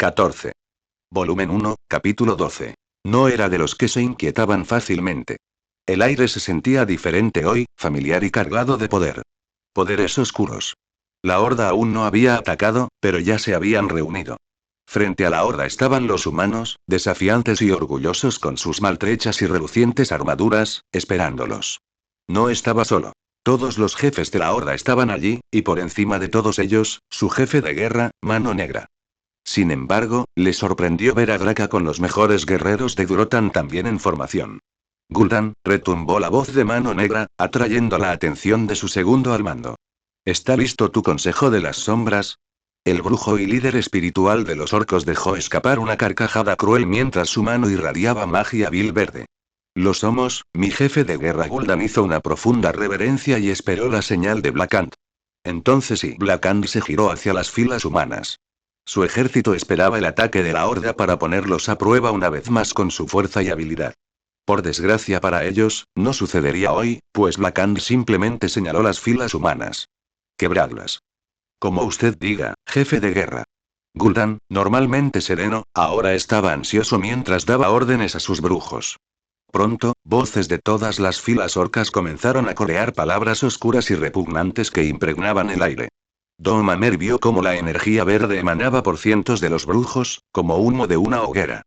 14. Volumen 1, capítulo 12. No era de los que se inquietaban fácilmente. El aire se sentía diferente hoy, familiar y cargado de poder. Poderes oscuros. La horda aún no había atacado, pero ya se habían reunido. Frente a la horda estaban los humanos, desafiantes y orgullosos con sus maltrechas y relucientes armaduras, esperándolos. No estaba solo. Todos los jefes de la horda estaban allí, y por encima de todos ellos, su jefe de guerra, Mano Negra. Sin embargo, le sorprendió ver a Draka con los mejores guerreros de Durotan también en formación. Gul'dan, retumbó la voz de Mano Negra, atrayendo la atención de su segundo al mando. ¿Está listo tu consejo de las sombras? El brujo y líder espiritual de los orcos dejó escapar una carcajada cruel mientras su mano irradiaba magia vil verde. Lo somos, mi jefe de guerra. Gul'dan hizo una profunda reverencia y esperó la señal de Blackhand. Entonces Blackhand se giró hacia las filas humanas. Su ejército esperaba el ataque de la horda para ponerlos a prueba una vez más con su fuerza y habilidad. Por desgracia para ellos, no sucedería hoy, pues Blackhand simplemente señaló las filas humanas. Quebradlas. Como usted diga, jefe de guerra. Gul'dan, normalmente sereno, ahora estaba ansioso mientras daba órdenes a sus brujos. Pronto, voces de todas las filas orcas comenzaron a corear palabras oscuras y repugnantes que impregnaban el aire. Do'Mamer vio cómo la energía verde emanaba por cientos de los brujos, como humo de una hoguera.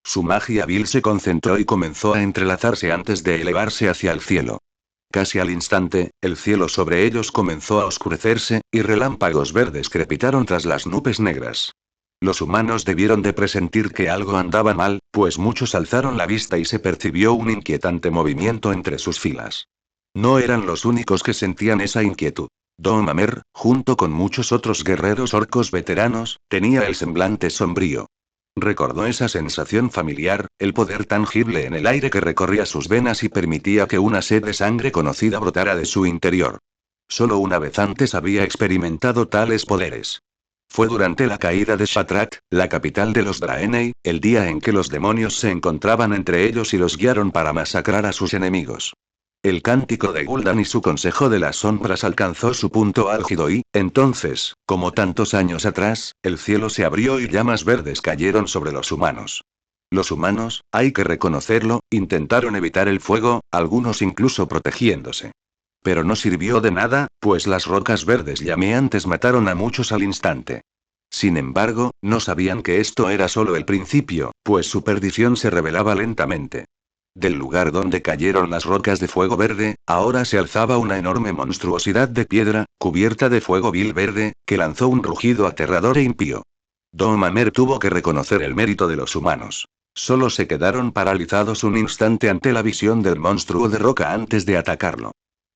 Su magia vil se concentró y comenzó a entrelazarse antes de elevarse hacia el cielo. Casi al instante, el cielo sobre ellos comenzó a oscurecerse, y relámpagos verdes crepitaron tras las nubes negras. Los humanos debieron de presentir que algo andaba mal, pues muchos alzaron la vista y se percibió un inquietante movimiento entre sus filas. No eran los únicos que sentían esa inquietud. Do'Mamer, junto con muchos otros guerreros orcos veteranos, tenía el semblante sombrío. Recordó esa sensación familiar, el poder tangible en el aire que recorría sus venas y permitía que una sed de sangre conocida brotara de su interior. Solo una vez antes había experimentado tales poderes. Fue durante la caída de Shattrath, la capital de los Draenei, el día en que los demonios se encontraban entre ellos y los guiaron para masacrar a sus enemigos. El cántico de Gul'dan y su consejo de las sombras alcanzó su punto álgido y, entonces, como tantos años atrás, el cielo se abrió y llamas verdes cayeron sobre los humanos. Los humanos, hay que reconocerlo, intentaron evitar el fuego, algunos incluso protegiéndose. Pero no sirvió de nada, pues las rocas verdes llameantes mataron a muchos al instante. Sin embargo, no sabían que esto era solo el principio, pues su perdición se revelaba lentamente. Del lugar donde cayeron las rocas de fuego verde, ahora se alzaba una enorme monstruosidad de piedra, cubierta de fuego vil verde, que lanzó un rugido aterrador e impío. Do'Mamer tuvo que reconocer el mérito de los humanos. Solo se quedaron paralizados un instante ante la visión del monstruo de roca antes de atacarlo.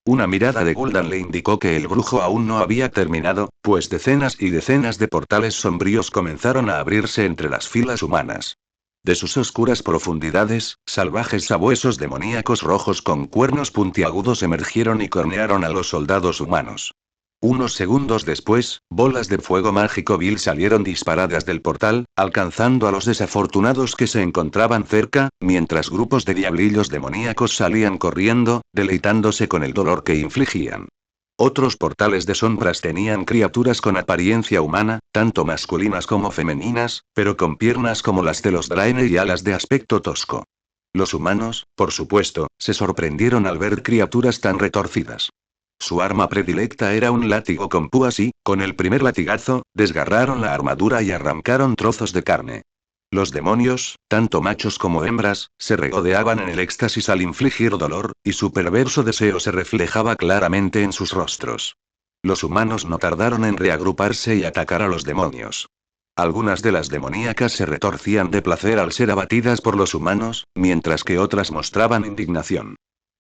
Una mirada de Gul'dan le indicó que el brujo aún no había terminado, pues decenas y decenas de portales sombríos comenzaron a abrirse entre las filas humanas. De sus oscuras profundidades, salvajes sabuesos demoníacos rojos con cuernos puntiagudos emergieron y cornearon a los soldados humanos. Unos segundos después, bolas de fuego mágico vil salieron disparadas del portal, alcanzando a los desafortunados que se encontraban cerca, mientras grupos de diablillos demoníacos salían corriendo, deleitándose con el dolor que infligían. Otros portales de sombras tenían criaturas con apariencia humana, tanto masculinas como femeninas, pero con piernas como las de los Draenei y alas de aspecto tosco. Los humanos, por supuesto, se sorprendieron al ver criaturas tan retorcidas. Su arma predilecta era un látigo con púas y, con el primer latigazo, desgarraron la armadura y arrancaron trozos de carne. Los demonios, tanto machos como hembras, se regodeaban en el éxtasis al infligir dolor, y su perverso deseo se reflejaba claramente en sus rostros. Los humanos no tardaron en reagruparse y atacar a los demonios. Algunas de las demoníacas se retorcían de placer al ser abatidas por los humanos, mientras que otras mostraban indignación.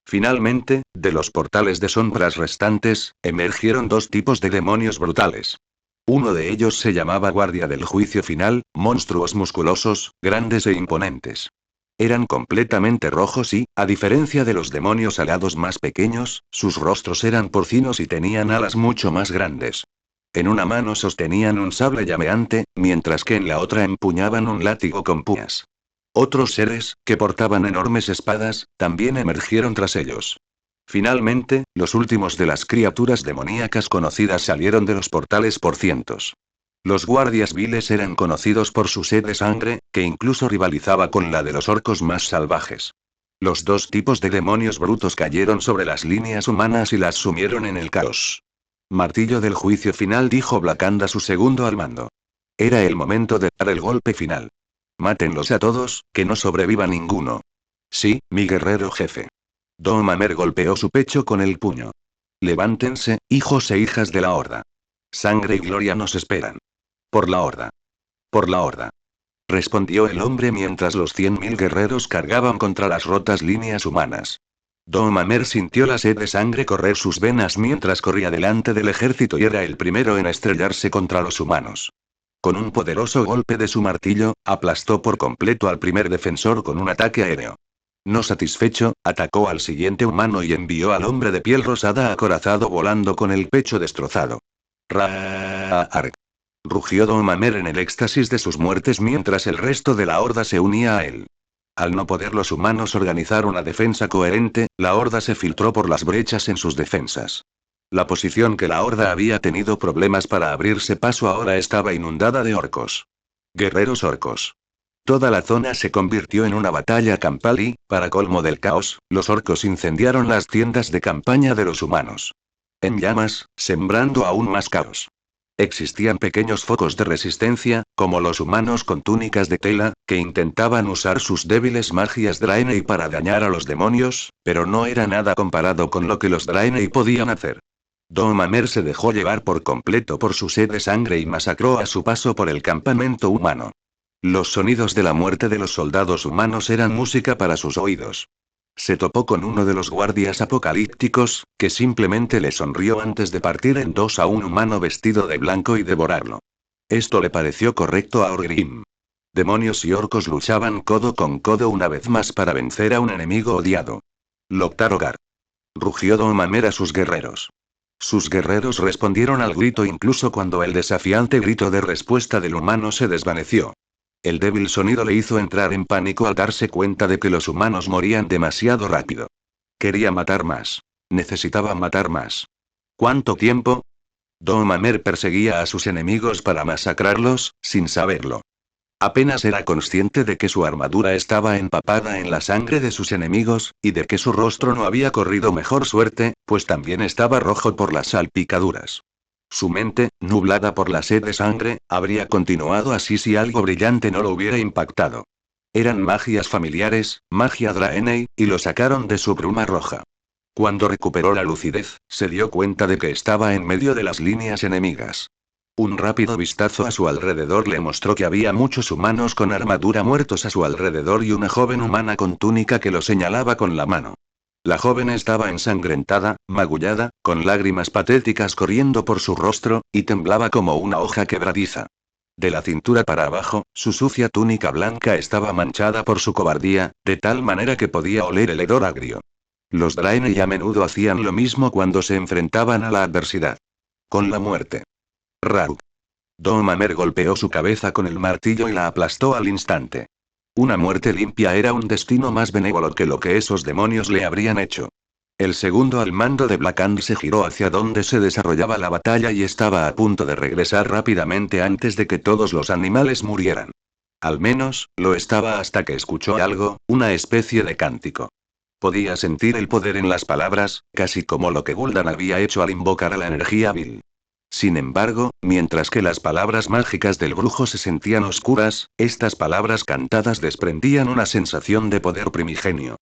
Finalmente, de los portales de sombras restantes, emergieron dos tipos de demonios brutales. Uno de ellos se llamaba Guardia del Juicio Final, monstruos musculosos, grandes e imponentes. Eran completamente rojos y, a diferencia de los demonios alados más pequeños, sus rostros eran porcinos y tenían alas mucho más grandes. En una mano sostenían un sable llameante, mientras que en la otra empuñaban un látigo con púas. Otros seres, que portaban enormes espadas, también emergieron tras ellos. Finalmente, los últimos de las criaturas demoníacas conocidas salieron de los portales por cientos. Los guardias viles eran conocidos por su sed de sangre, que incluso rivalizaba con la de los orcos más salvajes. Los dos tipos de demonios brutos cayeron sobre las líneas humanas y las sumieron en el caos. Martillo del juicio final, dijo Blacanda, su segundo al mando. Era el momento de dar el golpe final. Mátenlos a todos, que no sobreviva ninguno. Sí, mi guerrero jefe. Doomamer golpeó su pecho con el puño. Levántense, hijos e hijas de la Horda. Sangre y gloria nos esperan. Por la Horda. Por la Horda. Respondió el hombre mientras los 100.000 guerreros cargaban contra las rotas líneas humanas. Doomamer sintió la sed de sangre correr sus venas mientras corría delante del ejército y era el primero en estrellarse contra los humanos. Con un poderoso golpe de su martillo, aplastó por completo al primer defensor con un ataque aéreo. No satisfecho, atacó al siguiente humano y envió al hombre de piel rosada acorazado volando con el pecho destrozado. ¡Raark! Rugió Doomamer en el éxtasis de sus muertes mientras el resto de la horda se unía a él. Al no poder los humanos organizar una defensa coherente, la horda se filtró por las brechas en sus defensas. La posición que la horda había tenido problemas para abrirse paso ahora estaba inundada de orcos. Guerreros orcos. Toda la zona se convirtió en una batalla campal y, para colmo del caos, los orcos incendiaron las tiendas de campaña de los humanos. En llamas, sembrando aún más caos. Existían pequeños focos de resistencia, como los humanos con túnicas de tela, que intentaban usar sus débiles magias Draenei para dañar a los demonios, pero no era nada comparado con lo que los Draenei podían hacer. Doomamer se dejó llevar por completo por su sed de sangre y masacró a su paso por el campamento humano. Los sonidos de la muerte de los soldados humanos eran música para sus oídos. Se topó con uno de los guardias apocalípticos, que simplemente le sonrió antes de partir en dos a un humano vestido de blanco y devorarlo. Esto le pareció correcto a Orgrim. Demonios y orcos luchaban codo con codo una vez más para vencer a un enemigo odiado. Loktar-Ogar. Rugió Doomamer a sus guerreros. Sus guerreros respondieron al grito incluso cuando el desafiante grito de respuesta del humano se desvaneció. El débil sonido le hizo entrar en pánico al darse cuenta de que los humanos morían demasiado rápido. Quería matar más. Necesitaba matar más. ¿Cuánto tiempo? Doomamer perseguía a sus enemigos para masacrarlos, sin saberlo. Apenas era consciente de que su armadura estaba empapada en la sangre de sus enemigos, y de que su rostro no había corrido mejor suerte, pues también estaba rojo por las salpicaduras. Su mente, nublada por la sed de sangre, habría continuado así si algo brillante no lo hubiera impactado. Eran magias familiares, magia Draenei, y lo sacaron de su bruma roja. Cuando recuperó la lucidez, se dio cuenta de que estaba en medio de las líneas enemigas. Un rápido vistazo a su alrededor le mostró que había muchos humanos con armadura muertos a su alrededor y una joven humana con túnica que lo señalaba con la mano. La joven estaba ensangrentada, magullada, con lágrimas patéticas corriendo por su rostro, y temblaba como una hoja quebradiza. De la cintura para abajo, su sucia túnica blanca estaba manchada por su cobardía, de tal manera que podía oler el hedor agrio. Los Draenei a menudo hacían lo mismo cuando se enfrentaban a la adversidad. Con la muerte. Rauk. Doomamer golpeó su cabeza con el martillo y la aplastó al instante. Una muerte limpia era un destino más benévolo que lo que esos demonios le habrían hecho. El segundo al mando de Blackhand se giró hacia donde se desarrollaba la batalla y estaba a punto de regresar rápidamente antes de que todos los animales murieran. Al menos, lo estaba hasta que escuchó algo, una especie de cántico. Podía sentir el poder en las palabras, casi como lo que Gul'dan había hecho al invocar a la energía vil. Sin embargo, mientras que las palabras mágicas del brujo se sentían oscuras, estas palabras cantadas desprendían una sensación de poder primigenio.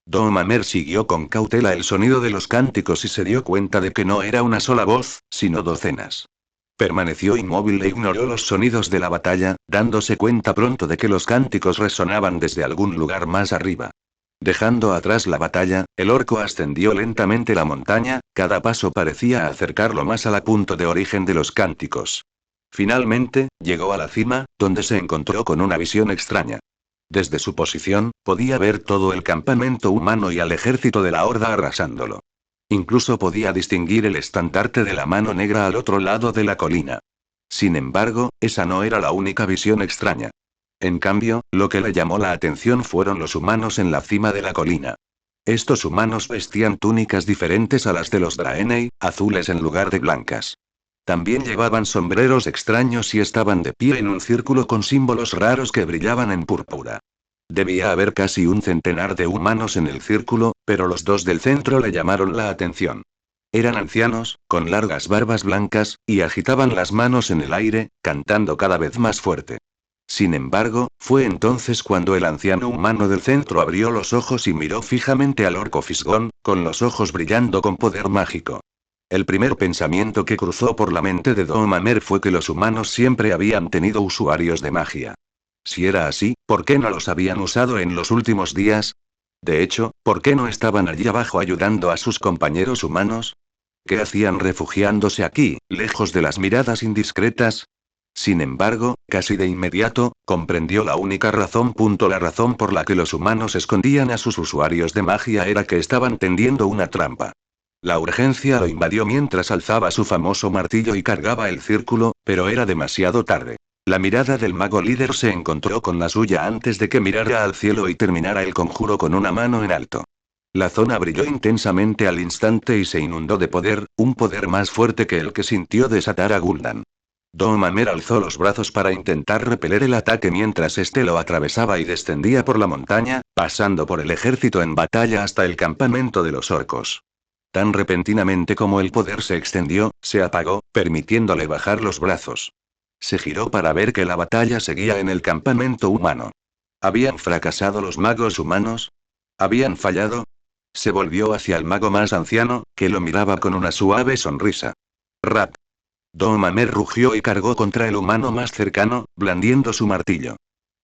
Doomamer siguió con cautela el sonido de los cánticos y se dio cuenta de que no era una sola voz, sino docenas. Permaneció inmóvil e ignoró los sonidos de la batalla, dándose cuenta pronto de que los cánticos resonaban desde algún lugar más arriba. Dejando atrás la batalla, el orco ascendió lentamente la montaña, cada paso parecía acercarlo más al punto de origen de los cánticos. Finalmente, llegó a la cima, donde se encontró con una visión extraña. Desde su posición, podía ver todo el campamento humano y al ejército de la horda arrasándolo. Incluso podía distinguir el estandarte de la mano negra al otro lado de la colina. Sin embargo, esa no era la única visión extraña. En cambio, lo que le llamó la atención fueron los humanos en la cima de la colina. Estos humanos vestían túnicas diferentes a las de los Draenei, azules en lugar de blancas. También llevaban sombreros extraños y estaban de pie en un círculo con símbolos raros que brillaban en púrpura. Debía haber casi un centenar de humanos en el círculo, pero los dos del centro le llamaron la atención. Eran ancianos, con largas barbas blancas, y agitaban las manos en el aire, cantando cada vez más fuerte. Sin embargo, fue entonces cuando el anciano humano del centro abrió los ojos y miró fijamente al orco Fisgón, con los ojos brillando con poder mágico. El primer pensamiento que cruzó por la mente de Doomamer fue que los humanos siempre habían tenido usuarios de magia. Si era así, ¿por qué no los habían usado en los últimos días? De hecho, ¿por qué no estaban allí abajo ayudando a sus compañeros humanos? ¿Qué hacían refugiándose aquí, lejos de las miradas indiscretas? Sin embargo, casi de inmediato, comprendió la única razón. La razón por la que los humanos escondían a sus usuarios de magia era que estaban tendiendo una trampa. La urgencia lo invadió mientras alzaba su famoso martillo y cargaba el círculo, pero era demasiado tarde. La mirada del mago líder se encontró con la suya antes de que mirara al cielo y terminara el conjuro con una mano en alto. La zona brilló intensamente al instante y se inundó de poder, un poder más fuerte que el que sintió desatar a Gul'dan. Doomamer alzó los brazos para intentar repeler el ataque mientras este lo atravesaba y descendía por la montaña, pasando por el ejército en batalla hasta el campamento de los orcos. Tan repentinamente como el poder se extendió, se apagó, permitiéndole bajar los brazos. Se giró para ver que la batalla seguía en el campamento humano. ¿Habían fracasado los magos humanos? ¿Habían fallado? Se volvió hacia el mago más anciano, que lo miraba con una suave sonrisa. Rat. Doomamer rugió y cargó contra el humano más cercano, blandiendo su martillo.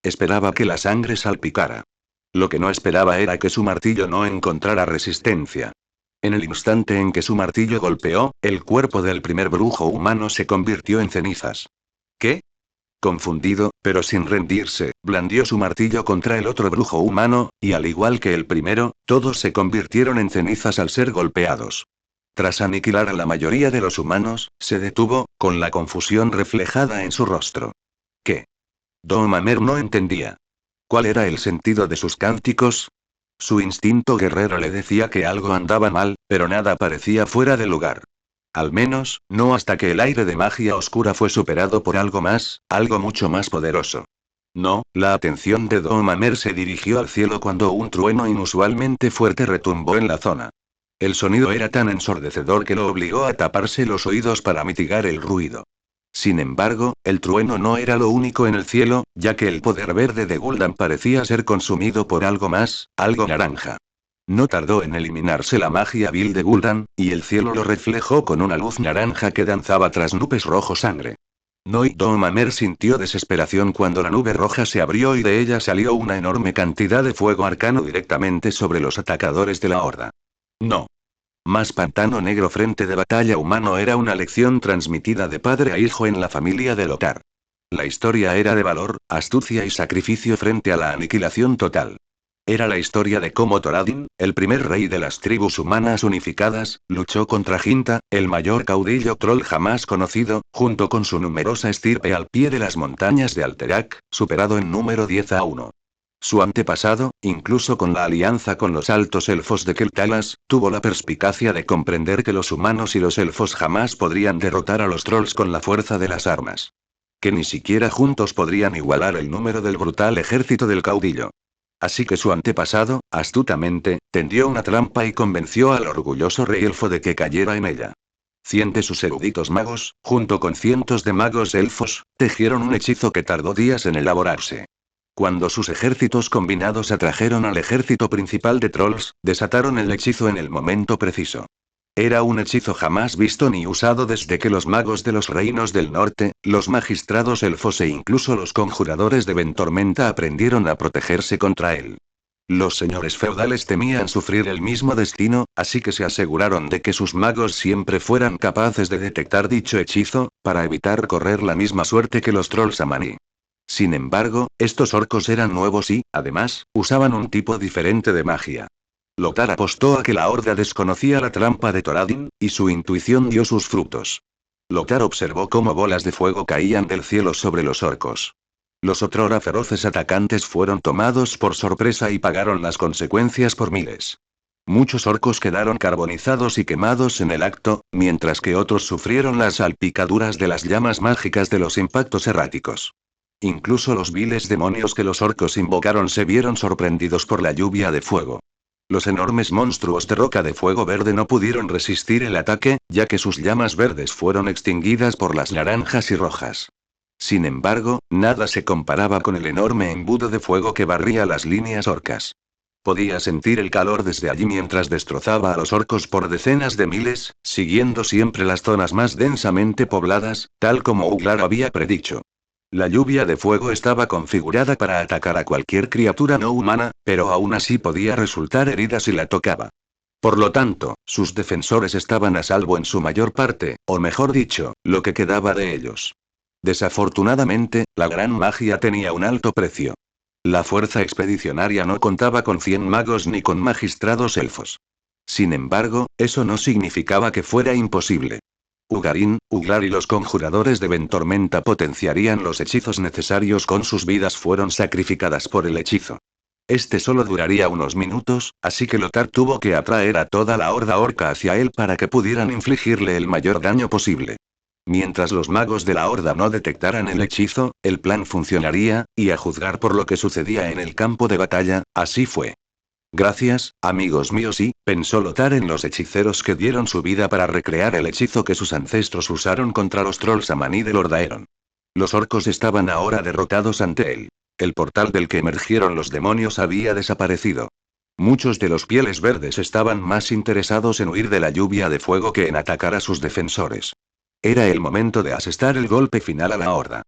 Esperaba que la sangre salpicara. Lo que no esperaba era que su martillo no encontrara resistencia. En el instante en que su martillo golpeó, el cuerpo del primer brujo humano se convirtió en cenizas. ¿Qué? Confundido, pero sin rendirse, blandió su martillo contra el otro brujo humano, y al igual que el primero, todos se convirtieron en cenizas al ser golpeados. Tras aniquilar a la mayoría de los humanos, se detuvo, con la confusión reflejada en su rostro. ¿Qué? Doomamer no entendía. ¿Cuál era el sentido de sus cánticos? Su instinto guerrero le decía que algo andaba mal, pero nada parecía fuera de lugar. Al menos, no hasta que el aire de magia oscura fue superado por algo más, algo mucho más poderoso. No, la atención de Doomamer se dirigió al cielo cuando un trueno inusualmente fuerte retumbó en la zona. El sonido era tan ensordecedor que lo obligó a taparse los oídos para mitigar el ruido. Sin embargo, el trueno no era lo único en el cielo, ya que el poder verde de Gul'dan parecía ser consumido por algo más, algo naranja. No tardó en eliminarse la magia vil de Gul'dan, y el cielo lo reflejó con una luz naranja que danzaba tras nubes rojo sangre. Doomamer sintió desesperación cuando la nube roja se abrió y de ella salió una enorme cantidad de fuego arcano directamente sobre los atacadores de la horda. No. Más pantano negro frente de batalla humano era una lección transmitida de padre a hijo en la familia de Lothar. La historia era de valor, astucia y sacrificio frente a la aniquilación total. Era la historia de cómo Thoradin, el primer rey de las tribus humanas unificadas, luchó contra Jinta, el mayor caudillo troll jamás conocido, junto con su numerosa estirpe al pie de las montañas de Alterac, superado en número 10-1. Su antepasado, incluso con la alianza con los altos elfos de Keltalas, tuvo la perspicacia de comprender que los humanos y los elfos jamás podrían derrotar a los trolls con la fuerza de las armas. Que ni siquiera juntos podrían igualar el número del brutal ejército del caudillo. Así que su antepasado, astutamente, tendió una trampa y convenció al orgulloso rey elfo de que cayera en ella. Cien de sus eruditos magos, junto con cientos de magos elfos, tejieron un hechizo que tardó días en elaborarse. Cuando sus ejércitos combinados atrajeron al ejército principal de trolls, desataron el hechizo en el momento preciso. Era un hechizo jamás visto ni usado desde que los magos de los reinos del norte, los magistrados elfos e incluso los conjuradores de Ventormenta aprendieron a protegerse contra él. Los señores feudales temían sufrir el mismo destino, así que se aseguraron de que sus magos siempre fueran capaces de detectar dicho hechizo, para evitar correr la misma suerte que los trolls Amani. Sin embargo, estos orcos eran nuevos y, además, usaban un tipo diferente de magia. Lothar apostó a que la horda desconocía la trampa de Thoradin, y su intuición dio sus frutos. Lothar observó cómo bolas de fuego caían del cielo sobre los orcos. Los otrora feroces atacantes fueron tomados por sorpresa y pagaron las consecuencias por miles. Muchos orcos quedaron carbonizados y quemados en el acto, mientras que otros sufrieron las salpicaduras de las llamas mágicas de los impactos erráticos. Incluso los viles demonios que los orcos invocaron se vieron sorprendidos por la lluvia de fuego. Los enormes monstruos de roca de fuego verde no pudieron resistir el ataque, ya que sus llamas verdes fueron extinguidas por las naranjas y rojas. Sin embargo, nada se comparaba con el enorme embudo de fuego que barría las líneas orcas. Podía sentir el calor desde allí mientras destrozaba a los orcos por decenas de miles, siguiendo siempre las zonas más densamente pobladas, tal como Uglar había predicho. La lluvia de fuego estaba configurada para atacar a cualquier criatura no humana, pero aún así podía resultar herida si la tocaba. Por lo tanto, sus defensores estaban a salvo en su mayor parte, o mejor dicho, lo que quedaba de ellos. Desafortunadamente, la gran magia tenía un alto precio. La fuerza expedicionaria no contaba con 100 magos ni con magistrados elfos. Sin embargo, eso no significaba que fuera imposible. Ugarín, Uglar y los conjuradores de Ventormenta potenciarían los hechizos necesarios con sus vidas fueron sacrificadas por el hechizo. Este solo duraría unos minutos, así que Lothar tuvo que atraer a toda la horda orca hacia él para que pudieran infligirle el mayor daño posible. Mientras los magos de la horda no detectaran el hechizo, el plan funcionaría, y a juzgar por lo que sucedía en el campo de batalla, así fue. Gracias, amigos míos y, pensó Lothar en los hechiceros que dieron su vida para recrear el hechizo que sus ancestros usaron contra los trolls Amaní de Lordaeron. Los orcos estaban ahora derrotados ante él. El portal del que emergieron los demonios había desaparecido. Muchos de los pieles verdes estaban más interesados en huir de la lluvia de fuego que en atacar a sus defensores. Era el momento de asestar el golpe final a la horda.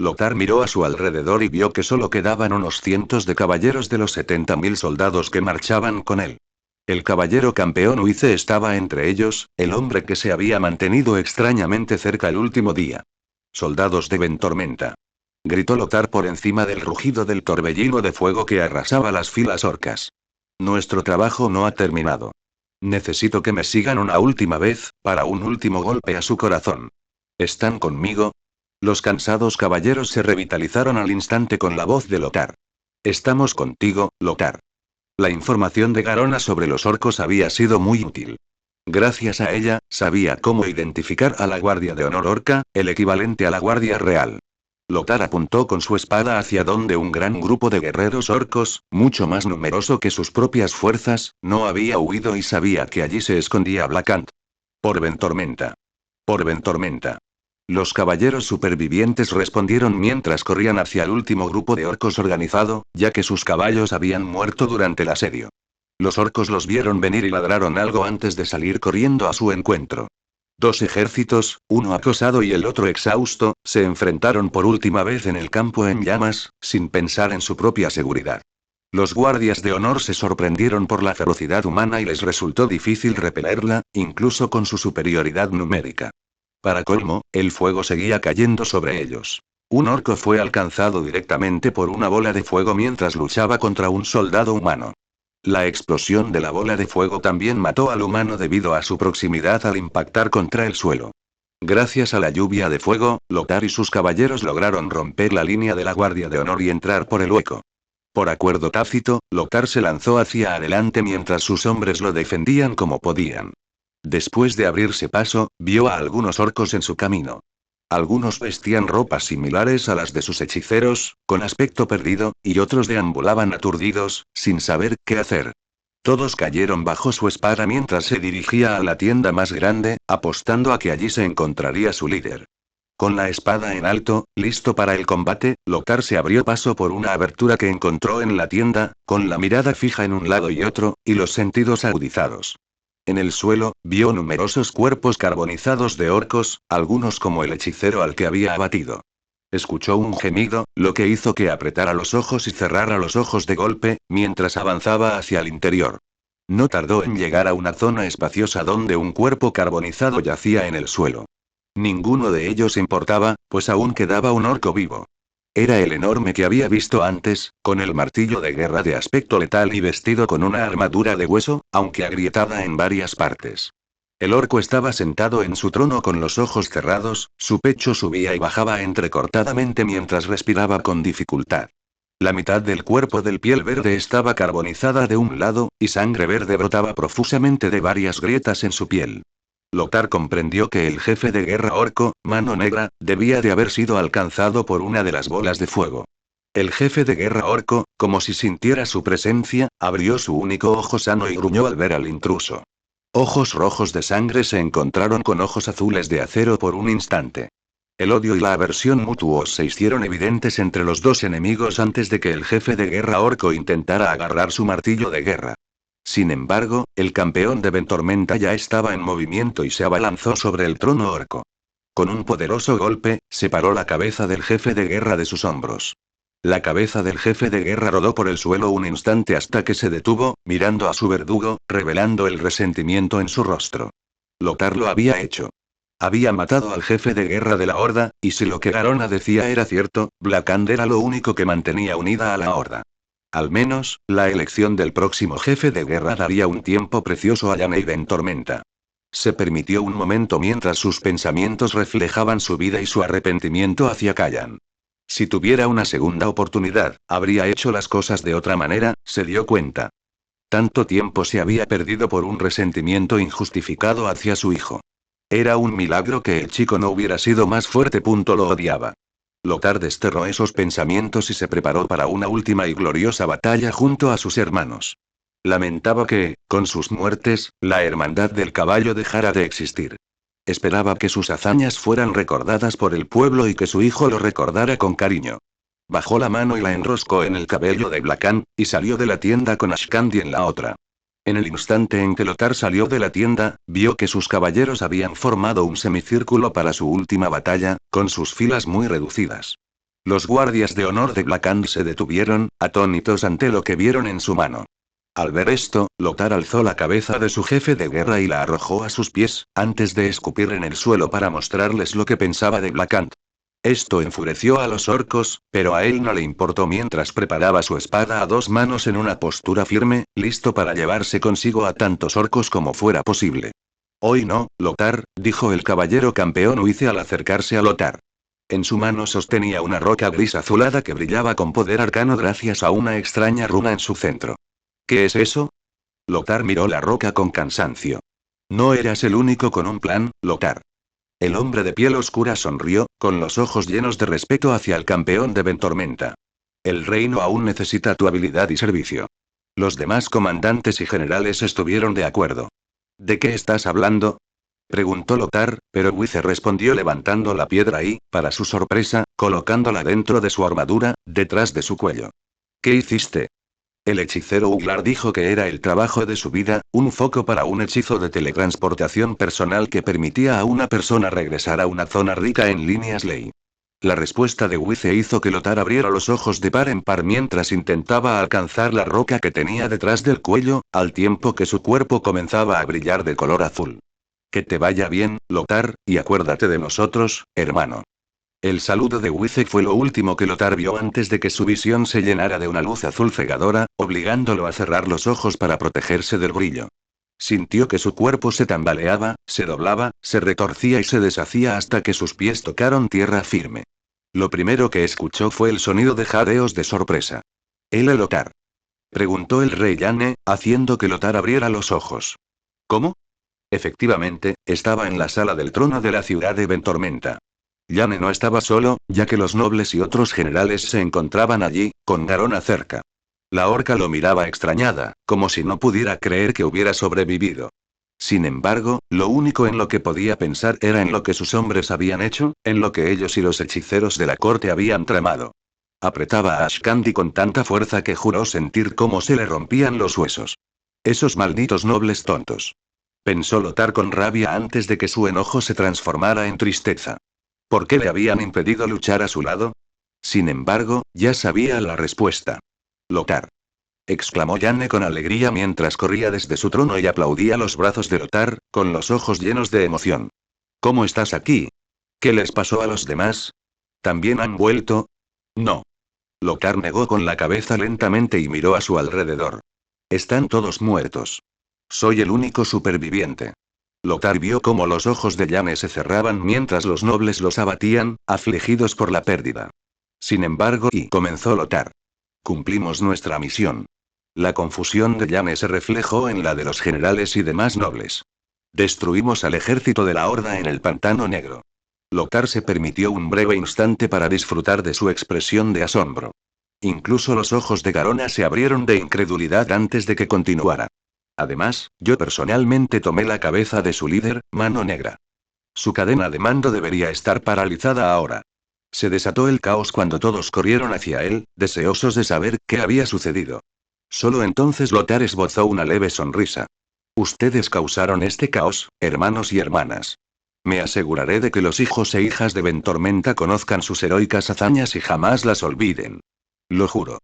Lothar miró a su alrededor y vio que solo quedaban unos cientos de caballeros de los 70.000 soldados que marchaban con él. El caballero campeón Uice estaba entre ellos, el hombre que se había mantenido extrañamente cerca el último día. Soldados de Ventormenta. Gritó Lothar por encima del rugido del torbellino de fuego que arrasaba las filas orcas. Nuestro trabajo no ha terminado. Necesito que me sigan una última vez, para un último golpe a su corazón. ¿Están conmigo? Los cansados caballeros se revitalizaron al instante con la voz de Lothar. Estamos contigo, Lothar. La información de Garona sobre los orcos había sido muy útil. Gracias a ella, sabía cómo identificar a la Guardia de Honor Orca, el equivalente a la Guardia Real. Lothar apuntó con su espada hacia donde un gran grupo de guerreros orcos, mucho más numeroso que sus propias fuerzas, no había huido y sabía que allí se escondía Blackant. Por Ventormenta. Por Ventormenta. Los caballeros supervivientes respondieron mientras corrían hacia el último grupo de orcos organizado, ya que sus caballos habían muerto durante el asedio. Los orcos los vieron venir y ladraron algo antes de salir corriendo a su encuentro. Dos ejércitos, uno acosado y el otro exhausto, se enfrentaron por última vez en el campo en llamas, sin pensar en su propia seguridad. Los guardias de honor se sorprendieron por la ferocidad humana y les resultó difícil repelerla, incluso con su superioridad numérica. Para colmo, el fuego seguía cayendo sobre ellos. Un orco fue alcanzado directamente por una bola de fuego mientras luchaba contra un soldado humano. La explosión de la bola de fuego también mató al humano debido a su proximidad al impactar contra el suelo. Gracias a la lluvia de fuego, Lothar y sus caballeros lograron romper la línea de la Guardia de Honor y entrar por el hueco. Por acuerdo tácito, Lothar se lanzó hacia adelante mientras sus hombres lo defendían como podían. Después de abrirse paso, vio a algunos orcos en su camino. Algunos vestían ropas similares a las de sus hechiceros, con aspecto perdido, y otros deambulaban aturdidos, sin saber qué hacer. Todos cayeron bajo su espada mientras se dirigía a la tienda más grande, apostando a que allí se encontraría su líder. Con la espada en alto, listo para el combate, Lothar se abrió paso por una abertura que encontró en la tienda, con la mirada fija en un lado y otro, y los sentidos agudizados. En el suelo, vio numerosos cuerpos carbonizados de orcos, algunos como el hechicero al que había abatido. Escuchó un gemido, lo que hizo que apretara los ojos y cerrara los ojos de golpe, mientras avanzaba hacia el interior. No tardó en llegar a una zona espaciosa donde un cuerpo carbonizado yacía en el suelo. Ninguno de ellos importaba, pues aún quedaba un orco vivo. Era el enorme que había visto antes, con el martillo de guerra de aspecto letal y vestido con una armadura de hueso, aunque agrietada en varias partes. El orco estaba sentado en su trono con los ojos cerrados, su pecho subía y bajaba entrecortadamente mientras respiraba con dificultad. La mitad del cuerpo del piel verde estaba carbonizada de un lado, y sangre verde brotaba profusamente de varias grietas en su piel. Lothar comprendió que el jefe de guerra orco, Mano Negra, debía de haber sido alcanzado por una de las bolas de fuego. El jefe de guerra orco, como si sintiera su presencia, abrió su único ojo sano y gruñó al ver al intruso. Ojos rojos de sangre se encontraron con ojos azules de acero por un instante. El odio y la aversión mutuos se hicieron evidentes entre los dos enemigos antes de que el jefe de guerra orco intentara agarrar su martillo de guerra. Sin embargo, el campeón de Ventormenta ya estaba en movimiento y se abalanzó sobre el trono orco. Con un poderoso golpe, separó la cabeza del jefe de guerra de sus hombros. La cabeza del jefe de guerra rodó por el suelo un instante hasta que se detuvo, mirando a su verdugo, revelando el resentimiento en su rostro. Lothar lo había hecho. Había matado al jefe de guerra de la Horda, y si lo que Garona decía era cierto, Blackhand era lo único que mantenía unida a la Horda. Al menos, la elección del próximo jefe de guerra daría un tiempo precioso a Yane y Ventormenta. Se permitió un momento mientras sus pensamientos reflejaban su vida y su arrepentimiento hacia Kayan. Si tuviera una segunda oportunidad, habría hecho las cosas de otra manera, se dio cuenta. Tanto tiempo se había perdido por un resentimiento injustificado hacia su hijo. Era un milagro que el chico no hubiera sido más fuerte. Lo odiaba. Lothar desterró esos pensamientos y se preparó para una última y gloriosa batalla junto a sus hermanos. Lamentaba que, con sus muertes, la hermandad del caballo dejara de existir. Esperaba que sus hazañas fueran recordadas por el pueblo y que su hijo lo recordara con cariño. Bajó la mano y la enroscó en el cabello de Blackhand, y salió de la tienda con Ashkandi en la otra. En el instante en que Lothar salió de la tienda, vio que sus caballeros habían formado un semicírculo para su última batalla, con sus filas muy reducidas. Los guardias de honor de Blackhand se detuvieron, atónitos ante lo que vieron en su mano. Al ver esto, Lothar alzó la cabeza de su jefe de guerra y la arrojó a sus pies, antes de escupir en el suelo para mostrarles lo que pensaba de Blackhand. Esto enfureció a los orcos, pero a él no le importó mientras preparaba su espada a dos manos en una postura firme, listo para llevarse consigo a tantos orcos como fuera posible. Hoy no, Lothar, dijo el caballero campeón Huice al acercarse a Lothar. En su mano sostenía una roca gris azulada que brillaba con poder arcano gracias a una extraña runa en su centro. ¿Qué es eso? Lothar miró la roca con cansancio. No eras el único con un plan, Lothar. El hombre de piel oscura sonrió, con los ojos llenos de respeto hacia el campeón de Ventormenta. El reino aún necesita tu habilidad y servicio. Los demás comandantes y generales estuvieron de acuerdo. ¿De qué estás hablando? Preguntó Lothar, pero Huice respondió levantando la piedra y, para su sorpresa, colocándola dentro de su armadura, detrás de su cuello. ¿Qué hiciste? El hechicero Uglar dijo que era el trabajo de su vida, un foco para un hechizo de teletransportación personal que permitía a una persona regresar a una zona rica en líneas ley. La respuesta de Huice hizo que Lothar abriera los ojos de par en par mientras intentaba alcanzar la roca que tenía detrás del cuello, al tiempo que su cuerpo comenzaba a brillar de color azul. Que te vaya bien, Lothar, y acuérdate de nosotros, hermano. El saludo de Huice fue lo último que Lothar vio antes de que su visión se llenara de una luz azul cegadora, obligándolo a cerrar los ojos para protegerse del brillo. Sintió que su cuerpo se tambaleaba, se doblaba, se retorcía y se deshacía hasta que sus pies tocaron tierra firme. Lo primero que escuchó fue el sonido de jadeos de sorpresa. ¿El Lothar? Preguntó el rey Yane, haciendo que Lothar abriera los ojos. ¿Cómo? Efectivamente, estaba en la sala del trono de la ciudad de Ventormenta. Yane no estaba solo, ya que los nobles y otros generales se encontraban allí, con Garona cerca. La orca lo miraba extrañada, como si no pudiera creer que hubiera sobrevivido. Sin embargo, lo único en lo que podía pensar era en lo que sus hombres habían hecho, en lo que ellos y los hechiceros de la corte habían tramado. Apretaba a Ashkandi con tanta fuerza que juró sentir cómo se le rompían los huesos. Esos malditos nobles tontos. Pensó Lothar con rabia antes de que su enojo se transformara en tristeza. ¿Por qué le habían impedido luchar a su lado? Sin embargo, ya sabía la respuesta. Lothar. Exclamó Yane con alegría mientras corría desde su trono y aplaudía los brazos de Lothar, con los ojos llenos de emoción. ¿Cómo estás aquí? ¿Qué les pasó a los demás? ¿También han vuelto? No. Lothar negó con la cabeza lentamente y miró a su alrededor. Están todos muertos. Soy el único superviviente. Lothar vio cómo los ojos de Yane se cerraban mientras los nobles los abatían, afligidos por la pérdida. Sin embargo, comenzó Lothar. Cumplimos nuestra misión. La confusión de Yane se reflejó en la de los generales y demás nobles. Destruimos al ejército de la Horda en el Pantano Negro. Lothar se permitió un breve instante para disfrutar de su expresión de asombro. Incluso los ojos de Garona se abrieron de incredulidad antes de que continuara. Además, yo personalmente tomé la cabeza de su líder, Mano Negra. Su cadena de mando debería estar paralizada ahora. Se desató el caos cuando todos corrieron hacia él, deseosos de saber qué había sucedido. Solo entonces Lothar esbozó una leve sonrisa. Ustedes causaron este caos, hermanos y hermanas. Me aseguraré de que los hijos e hijas de Ventormenta conozcan sus heroicas hazañas y jamás las olviden. Lo juro.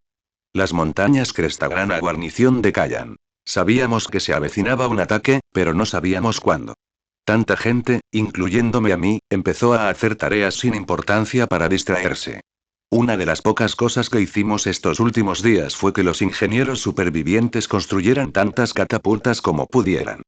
Las montañas Cresta, gran guarnición de Callan. Sabíamos que se avecinaba un ataque, pero no sabíamos cuándo. Tanta gente, incluyéndome a mí, empezó a hacer tareas sin importancia para distraerse. Una de las pocas cosas que hicimos estos últimos días fue que los ingenieros supervivientes construyeran tantas catapultas como pudieran.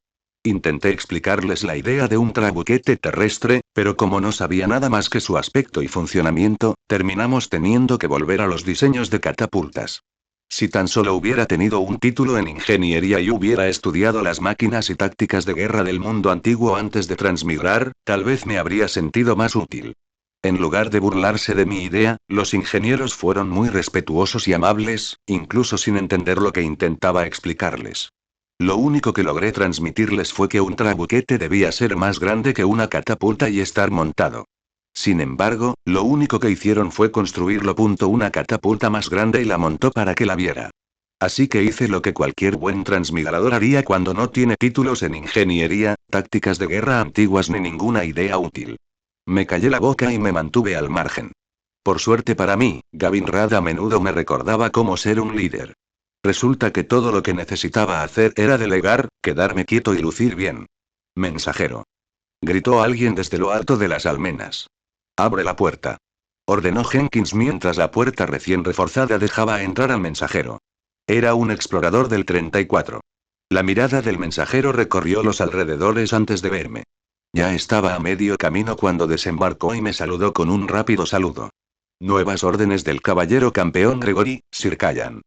Intenté explicarles la idea de un trabuquete terrestre, pero como no sabía nada más que su aspecto y funcionamiento, terminamos teniendo que volver a los diseños de catapultas. Si tan solo hubiera tenido un título en ingeniería y hubiera estudiado las máquinas y tácticas de guerra del mundo antiguo antes de transmigrar, tal vez me habría sentido más útil. En lugar de burlarse de mi idea, los ingenieros fueron muy respetuosos y amables, incluso sin entender lo que intentaba explicarles. Lo único que logré transmitirles fue que un trabuquete debía ser más grande que una catapulta y estar montado. Sin embargo, lo único que hicieron fue construirlo. Una catapulta más grande y la montó para que la viera. Así que hice lo que cualquier buen transmigrador haría cuando no tiene títulos en ingeniería, tácticas de guerra antiguas ni ninguna idea útil. Me callé la boca y me mantuve al margen. Por suerte para mí, Gavinrad a menudo me recordaba cómo ser un líder. Resulta que todo lo que necesitaba hacer era delegar, quedarme quieto y lucir bien. Mensajero. Gritó alguien desde lo alto de las almenas. Abre la puerta. Ordenó Jenkins mientras la puerta recién reforzada dejaba entrar al mensajero. Era un explorador del 34. La mirada del mensajero recorrió los alrededores antes de verme. Ya estaba a medio camino cuando desembarcó y me saludó con un rápido saludo. Nuevas órdenes del caballero campeón Gregory, Sir Callan.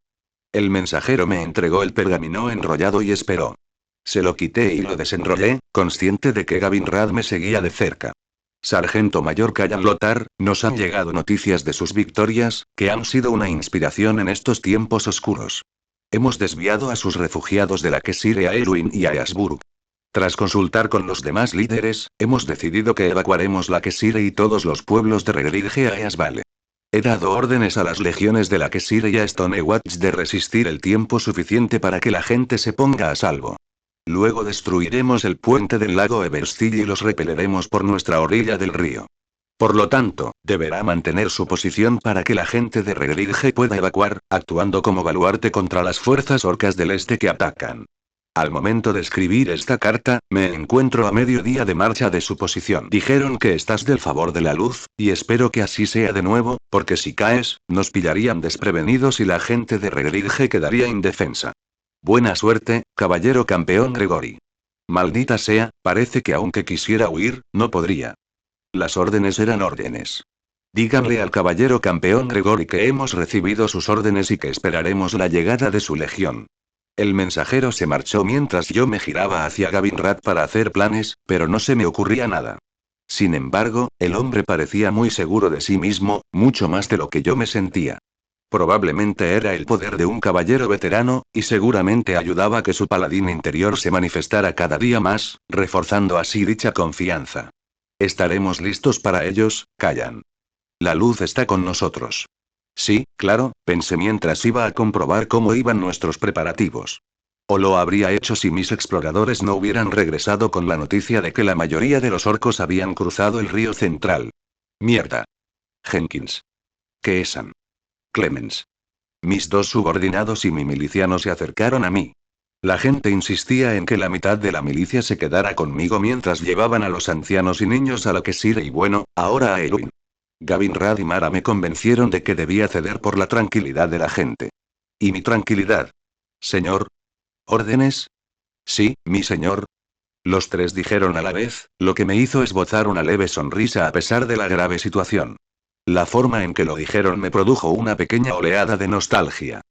El mensajero me entregó el pergamino enrollado y esperó. Se lo quité y lo desenrollé, consciente de que Gavinrad me seguía de cerca. Sargento Mayor Callan Lothar, nos han llegado noticias de sus victorias, que han sido una inspiración en estos tiempos oscuros. Hemos desviado a sus refugiados de la Kesire a Elwyn y a Easburg. Tras consultar con los demás líderes, hemos decidido que evacuaremos la Kesire y todos los pueblos de Regridge a Easvale. He dado órdenes a las legiones de la Kesire y a Stonewatch de resistir el tiempo suficiente para que la gente se ponga a salvo. Luego destruiremos el puente del lago Everstill y los repeleremos por nuestra orilla del río. Por lo tanto, deberá mantener su posición para que la gente de Regridge pueda evacuar, actuando como baluarte contra las fuerzas orcas del este que atacan. Al momento de escribir esta carta, me encuentro a mediodía de marcha de su posición. Dijeron que estás del favor de la luz, y espero que así sea de nuevo, porque si caes, nos pillarían desprevenidos y la gente de Regridge quedaría indefensa. Buena suerte, caballero campeón Gregory. Maldita sea, parece que aunque quisiera huir, no podría. Las órdenes eran órdenes. Díganle al caballero campeón Gregory que hemos recibido sus órdenes y que esperaremos la llegada de su legión. El mensajero se marchó mientras yo me giraba hacia Gavinrad para hacer planes, pero no se me ocurría nada. Sin embargo, el hombre parecía muy seguro de sí mismo, mucho más de lo que yo me sentía. Probablemente era el poder de un caballero veterano, y seguramente ayudaba a que su paladín interior se manifestara cada día más, reforzando así dicha confianza. Estaremos listos para ellos, Callan. La luz está con nosotros. Sí, claro, pensé mientras iba a comprobar cómo iban nuestros preparativos. O lo habría hecho si mis exploradores no hubieran regresado con la noticia de que la mayoría de los orcos habían cruzado el río central. Mierda. Jenkins. Keesan. Clemens. Mis dos subordinados y mi miliciano se acercaron a mí. La gente insistía en que la mitad de la milicia se quedara conmigo mientras llevaban a los ancianos y niños a la Kesire y bueno, ahora a Elwyn. Gavinrad y Mara me convencieron de que debía ceder por la tranquilidad de la gente. ¿Y mi tranquilidad? Señor. ¿Órdenes? Sí, mi señor. Los tres dijeron a la vez, lo que me hizo esbozar una leve sonrisa a pesar de la grave situación. La forma en que lo dijeron me produjo una pequeña oleada de nostalgia.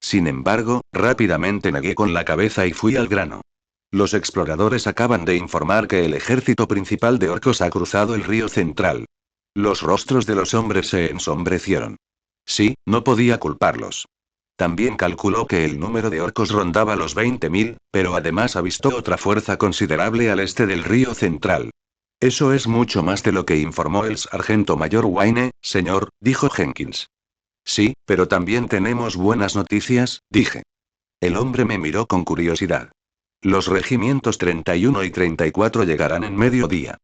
Sin embargo, rápidamente negué con la cabeza y fui al grano. Los exploradores acaban de informar que el ejército principal de orcos ha cruzado el río central. Los rostros de los hombres se ensombrecieron. Sí, no podía culparlos. También calculó que el número de orcos rondaba los 20.000, pero además avistó otra fuerza considerable al este del río central. Eso es mucho más de lo que informó el sargento mayor Wayne, señor, dijo Jenkins. Sí, pero también tenemos buenas noticias, dije. El hombre me miró con curiosidad. Los regimientos 31 y 34 llegarán en mediodía.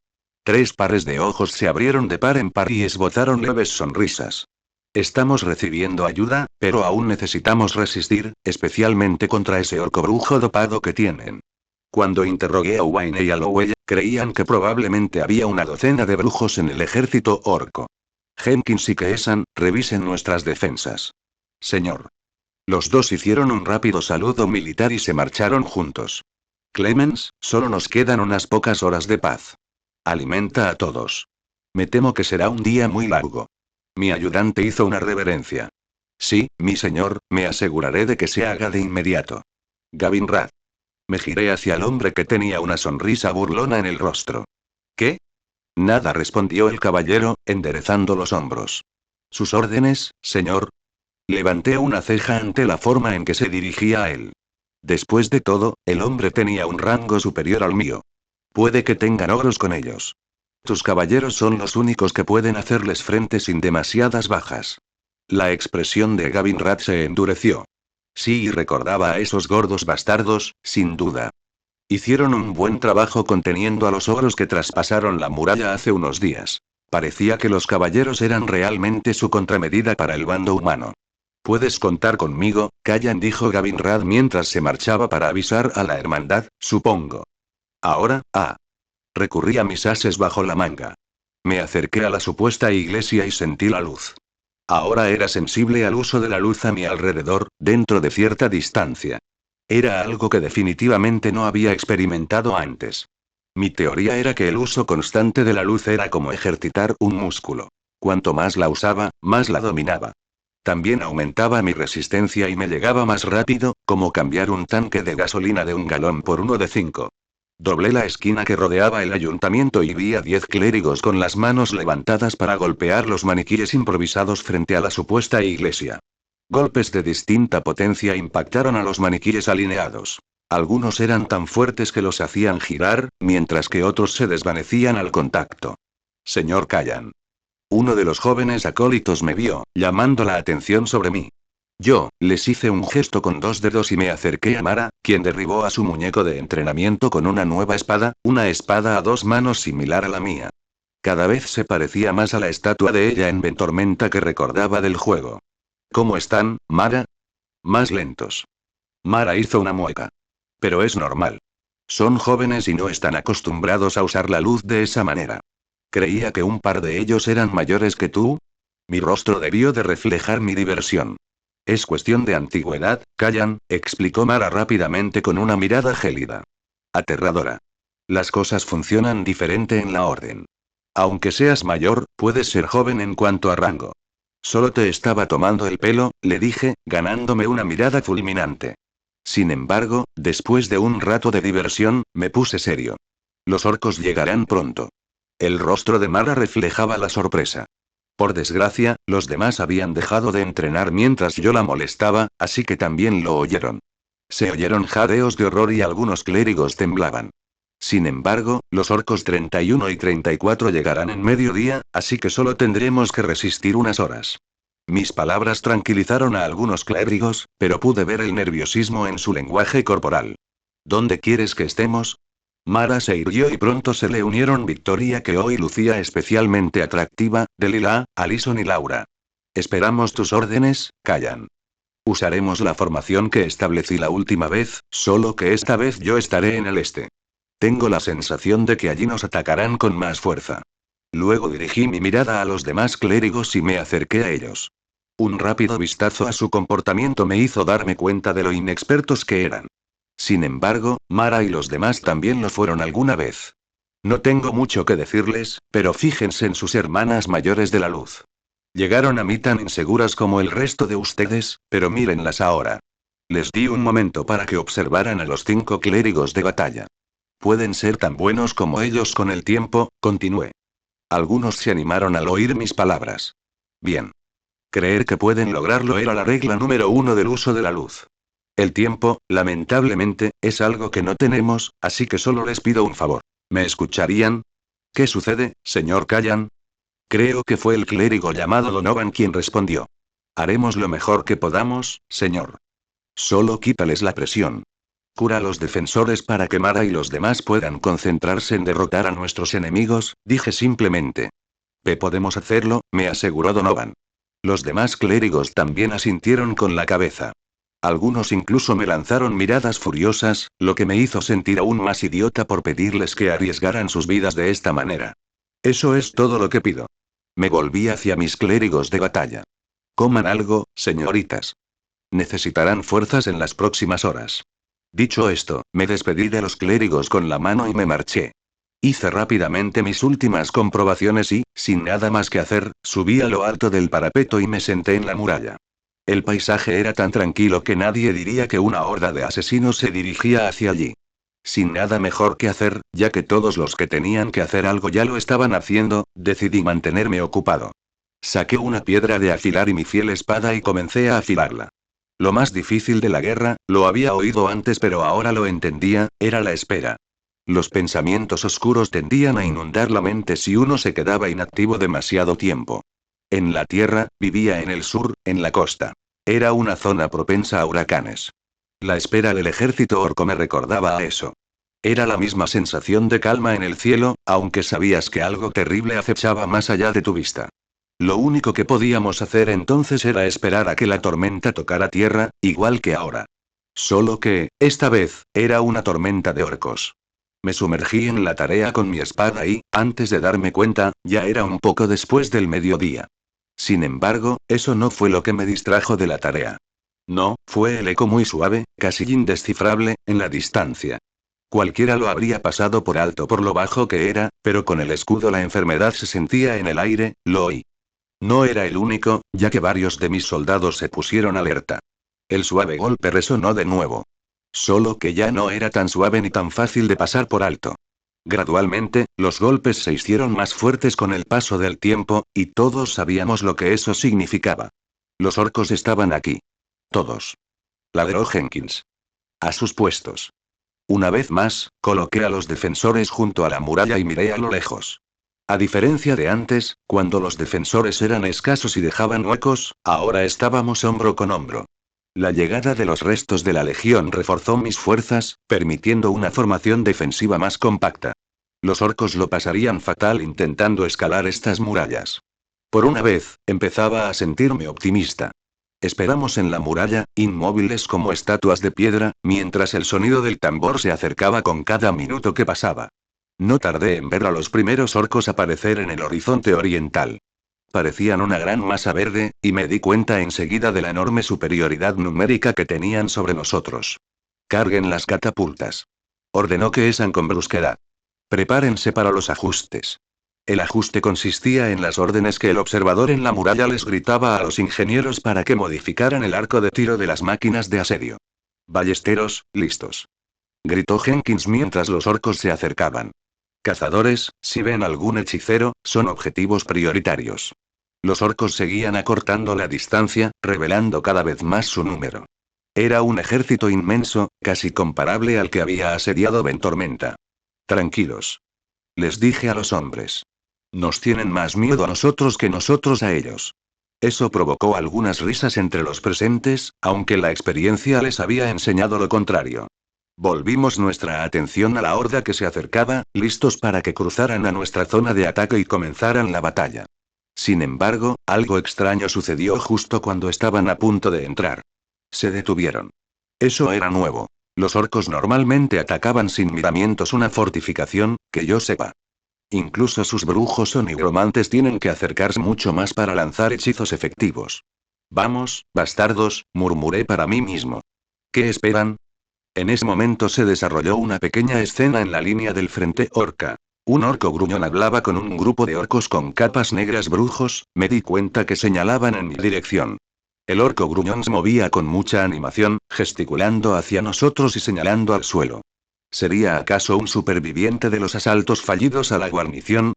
3 pares de ojos se abrieron de par en par y esbozaron leves sonrisas. Estamos recibiendo ayuda, pero aún necesitamos resistir, especialmente contra ese orco brujo dopado que tienen. Cuando interrogué a Wayne y a Lowell, creían que probablemente había una docena de brujos en el ejército orco. Jenkins y Keesan, revisen nuestras defensas. Señor. Los dos hicieron un rápido saludo militar y se marcharon juntos. Clemens, solo nos quedan unas pocas horas de paz. Alimenta a todos. Me temo que será un día muy largo. Mi ayudante hizo una reverencia. Sí, mi señor, me aseguraré de que se haga de inmediato. Gavin Rath. Me giré hacia el hombre que tenía una sonrisa burlona en el rostro. ¿Qué? Nada, respondió el caballero, enderezando los hombros. ¿Sus órdenes, señor? Levanté una ceja ante la forma en que se dirigía a él. Después de todo, el hombre tenía un rango superior al mío. Puede que tengan ogros con ellos. Tus caballeros son los únicos que pueden hacerles frente sin demasiadas bajas. La expresión de Gavin Rath se endureció. Sí, y recordaba a esos gordos bastardos, sin duda. Hicieron un buen trabajo conteniendo a los ogros que traspasaron la muralla hace unos días. Parecía que los caballeros eran realmente su contramedida para el bando humano. Puedes contar conmigo, Callan, dijo Gavin Rath mientras se marchaba para avisar a la hermandad, supongo. Ahora, recurrí a mis ases bajo la manga. Me acerqué a la supuesta iglesia y sentí la luz. Ahora era sensible al uso de la luz a mi alrededor, dentro de cierta distancia. Era algo que definitivamente no había experimentado antes. Mi teoría era que el uso constante de la luz era como ejercitar un músculo. Cuanto más la usaba, más la dominaba. También aumentaba mi resistencia y me llegaba más rápido, como cambiar un tanque de gasolina de 1 galón por uno de 5. Doblé la esquina que rodeaba el ayuntamiento y vi a 10 clérigos con las manos levantadas para golpear los maniquíes improvisados frente a la supuesta iglesia. Golpes de distinta potencia impactaron a los maniquíes alineados. Algunos eran tan fuertes que los hacían girar, mientras que otros se desvanecían al contacto. Señor Callan. Uno de los jóvenes acólitos me vio, llamando la atención sobre mí. Yo, les hice un gesto con 2 dedos y me acerqué a Mara, quien derribó a su muñeco de entrenamiento con una espada a 2 manos similar a la mía. Cada vez se parecía más a la estatua de ella en Ventormenta que recordaba del juego. ¿Cómo están, Mara? Más lentos. Mara hizo una mueca. Pero es normal. Son jóvenes y no están acostumbrados a usar la luz de esa manera. Creía que un par de ellos eran mayores que tú. Mi rostro debió de reflejar mi diversión. Es cuestión de antigüedad, Callan, explicó Mara rápidamente con una mirada gélida. Aterradora. Las cosas funcionan diferente en la orden. Aunque seas mayor, puedes ser joven en cuanto a rango. Solo te estaba tomando el pelo, le dije, ganándome una mirada fulminante. Sin embargo, después de un rato de diversión, me puse serio. Los orcos llegarán pronto. El rostro de Mara reflejaba la sorpresa. Por desgracia, los demás habían dejado de entrenar mientras yo la molestaba, así que también lo oyeron. Se oyeron jadeos de horror y algunos clérigos temblaban. Sin embargo, los orcos 31 y 34 llegarán en mediodía, así que solo tendremos que resistir unas horas. Mis palabras tranquilizaron a algunos clérigos, pero pude ver el nerviosismo en su lenguaje corporal. ¿Dónde quieres que estemos? Mara se irguió y pronto se le unieron Victoria, que hoy lucía especialmente atractiva, Delilah, Alison y Laura. Esperamos tus órdenes, Callan. Usaremos la formación que establecí la última vez, solo que esta vez yo estaré en el este. Tengo la sensación de que allí nos atacarán con más fuerza. Luego dirigí mi mirada a los demás clérigos y me acerqué a ellos. Un rápido vistazo a su comportamiento me hizo darme cuenta de lo inexpertos que eran. Sin embargo, Mara y los demás también lo fueron alguna vez. No tengo mucho que decirles, pero fíjense en sus hermanas mayores de la luz. Llegaron a mí tan inseguras como el resto de ustedes, pero mírenlas ahora. Les di un momento para que observaran a los 5 clérigos de batalla. Pueden ser tan buenos como ellos con el tiempo, continué. Algunos se animaron al oír mis palabras. Bien. Creer que pueden lograrlo era la regla número 1 del uso de la luz. El tiempo, lamentablemente, es algo que no tenemos, así que solo les pido un favor. ¿Me escucharían? ¿Qué sucede, señor Callan? Creo que fue el clérigo llamado Donovan quien respondió. Haremos lo mejor que podamos, señor. Solo quítales la presión. Cura a los defensores para que Mara y los demás puedan concentrarse en derrotar a nuestros enemigos, dije simplemente. Podemos hacerlo, me aseguró Donovan. Los demás clérigos también asintieron con la cabeza. Algunos incluso me lanzaron miradas furiosas, lo que me hizo sentir aún más idiota por pedirles que arriesgaran sus vidas de esta manera. Eso es todo lo que pido. Me volví hacia mis clérigos de batalla. Coman algo, señoritas. Necesitarán fuerzas en las próximas horas. Dicho esto, me despedí de los clérigos con la mano y me marché. Hice rápidamente mis últimas comprobaciones y, sin nada más que hacer, subí a lo alto del parapeto y me senté en la muralla. El paisaje era tan tranquilo que nadie diría que una horda de asesinos se dirigía hacia allí. Sin nada mejor que hacer, ya que todos los que tenían que hacer algo ya lo estaban haciendo, decidí mantenerme ocupado. Saqué una piedra de afilar y mi fiel espada y comencé a afilarla. Lo más difícil de la guerra, lo había oído antes pero ahora lo entendía, era la espera. Los pensamientos oscuros tendían a inundar la mente si uno se quedaba inactivo demasiado tiempo. En la tierra, vivía en el sur, en la costa. Era una zona propensa a huracanes. La espera del ejército orco me recordaba a eso. Era la misma sensación de calma en el cielo, aunque sabías que algo terrible acechaba más allá de tu vista. Lo único que podíamos hacer entonces era esperar a que la tormenta tocara tierra, igual que ahora. Solo que, esta vez, era una tormenta de orcos. Me sumergí en la tarea con mi espada y, antes de darme cuenta, ya era un poco después del mediodía. Sin embargo, eso no fue lo que me distrajo de la tarea. No, fue el eco muy suave, casi indescifrable, en la distancia. Cualquiera lo habría pasado por alto por lo bajo que era, pero con el escudo la enfermedad se sentía en el aire, lo oí. No era el único, ya que varios de mis soldados se pusieron alerta. El suave golpe resonó de nuevo. Solo que ya no era tan suave ni tan fácil de pasar por alto. Gradualmente, los golpes se hicieron más fuertes con el paso del tiempo, y todos sabíamos lo que eso significaba. Los orcos estaban aquí. Todos. Ladró Jenkins. A sus puestos. Una vez más, coloqué a los defensores junto a la muralla y miré a lo lejos. A diferencia de antes, cuando los defensores eran escasos y dejaban huecos, ahora estábamos hombro con hombro. La llegada de los restos de la legión reforzó mis fuerzas, permitiendo una formación defensiva más compacta. Los orcos lo pasarían fatal intentando escalar estas murallas. Por una vez, empezaba a sentirme optimista. Esperamos en la muralla, inmóviles como estatuas de piedra, mientras el sonido del tambor se acercaba con cada minuto que pasaba. No tardé en ver a los primeros orcos aparecer en el horizonte oriental. Parecían una gran masa verde, y me di cuenta enseguida de la enorme superioridad numérica que tenían sobre nosotros. Carguen las catapultas. Ordenó que esan con brusquedad. Prepárense para los ajustes. El ajuste consistía en las órdenes que el observador en la muralla les gritaba a los ingenieros para que modificaran el arco de tiro de las máquinas de asedio. Ballesteros, listos. Gritó Jenkins mientras los orcos se acercaban. Cazadores, si ven algún hechicero, son objetivos prioritarios. Los orcos seguían acortando la distancia, revelando cada vez más su número. Era un ejército inmenso, casi comparable al que había asediado Ventormenta. Tranquilos. Les dije a los hombres. Nos tienen más miedo a nosotros que nosotros a ellos. Eso provocó algunas risas entre los presentes, aunque la experiencia les había enseñado lo contrario. Volvimos nuestra atención a la horda que se acercaba, listos para que cruzaran a nuestra zona de ataque y comenzaran la batalla. Sin embargo, algo extraño sucedió justo cuando estaban a punto de entrar. Se detuvieron. Eso era nuevo. Los orcos normalmente atacaban sin miramientos una fortificación, que yo sepa. Incluso sus brujos o nigromantes tienen que acercarse mucho más para lanzar hechizos efectivos. Vamos, bastardos, murmuré para mí mismo. ¿Qué esperan? En ese momento se desarrolló una pequeña escena en la línea del frente orca. Un orco gruñón hablaba con un grupo de orcos con capas negras brujos, me di cuenta que señalaban en mi dirección. El orco gruñón se movía con mucha animación, gesticulando hacia nosotros y señalando al suelo. ¿Sería acaso un superviviente de los asaltos fallidos a la guarnición?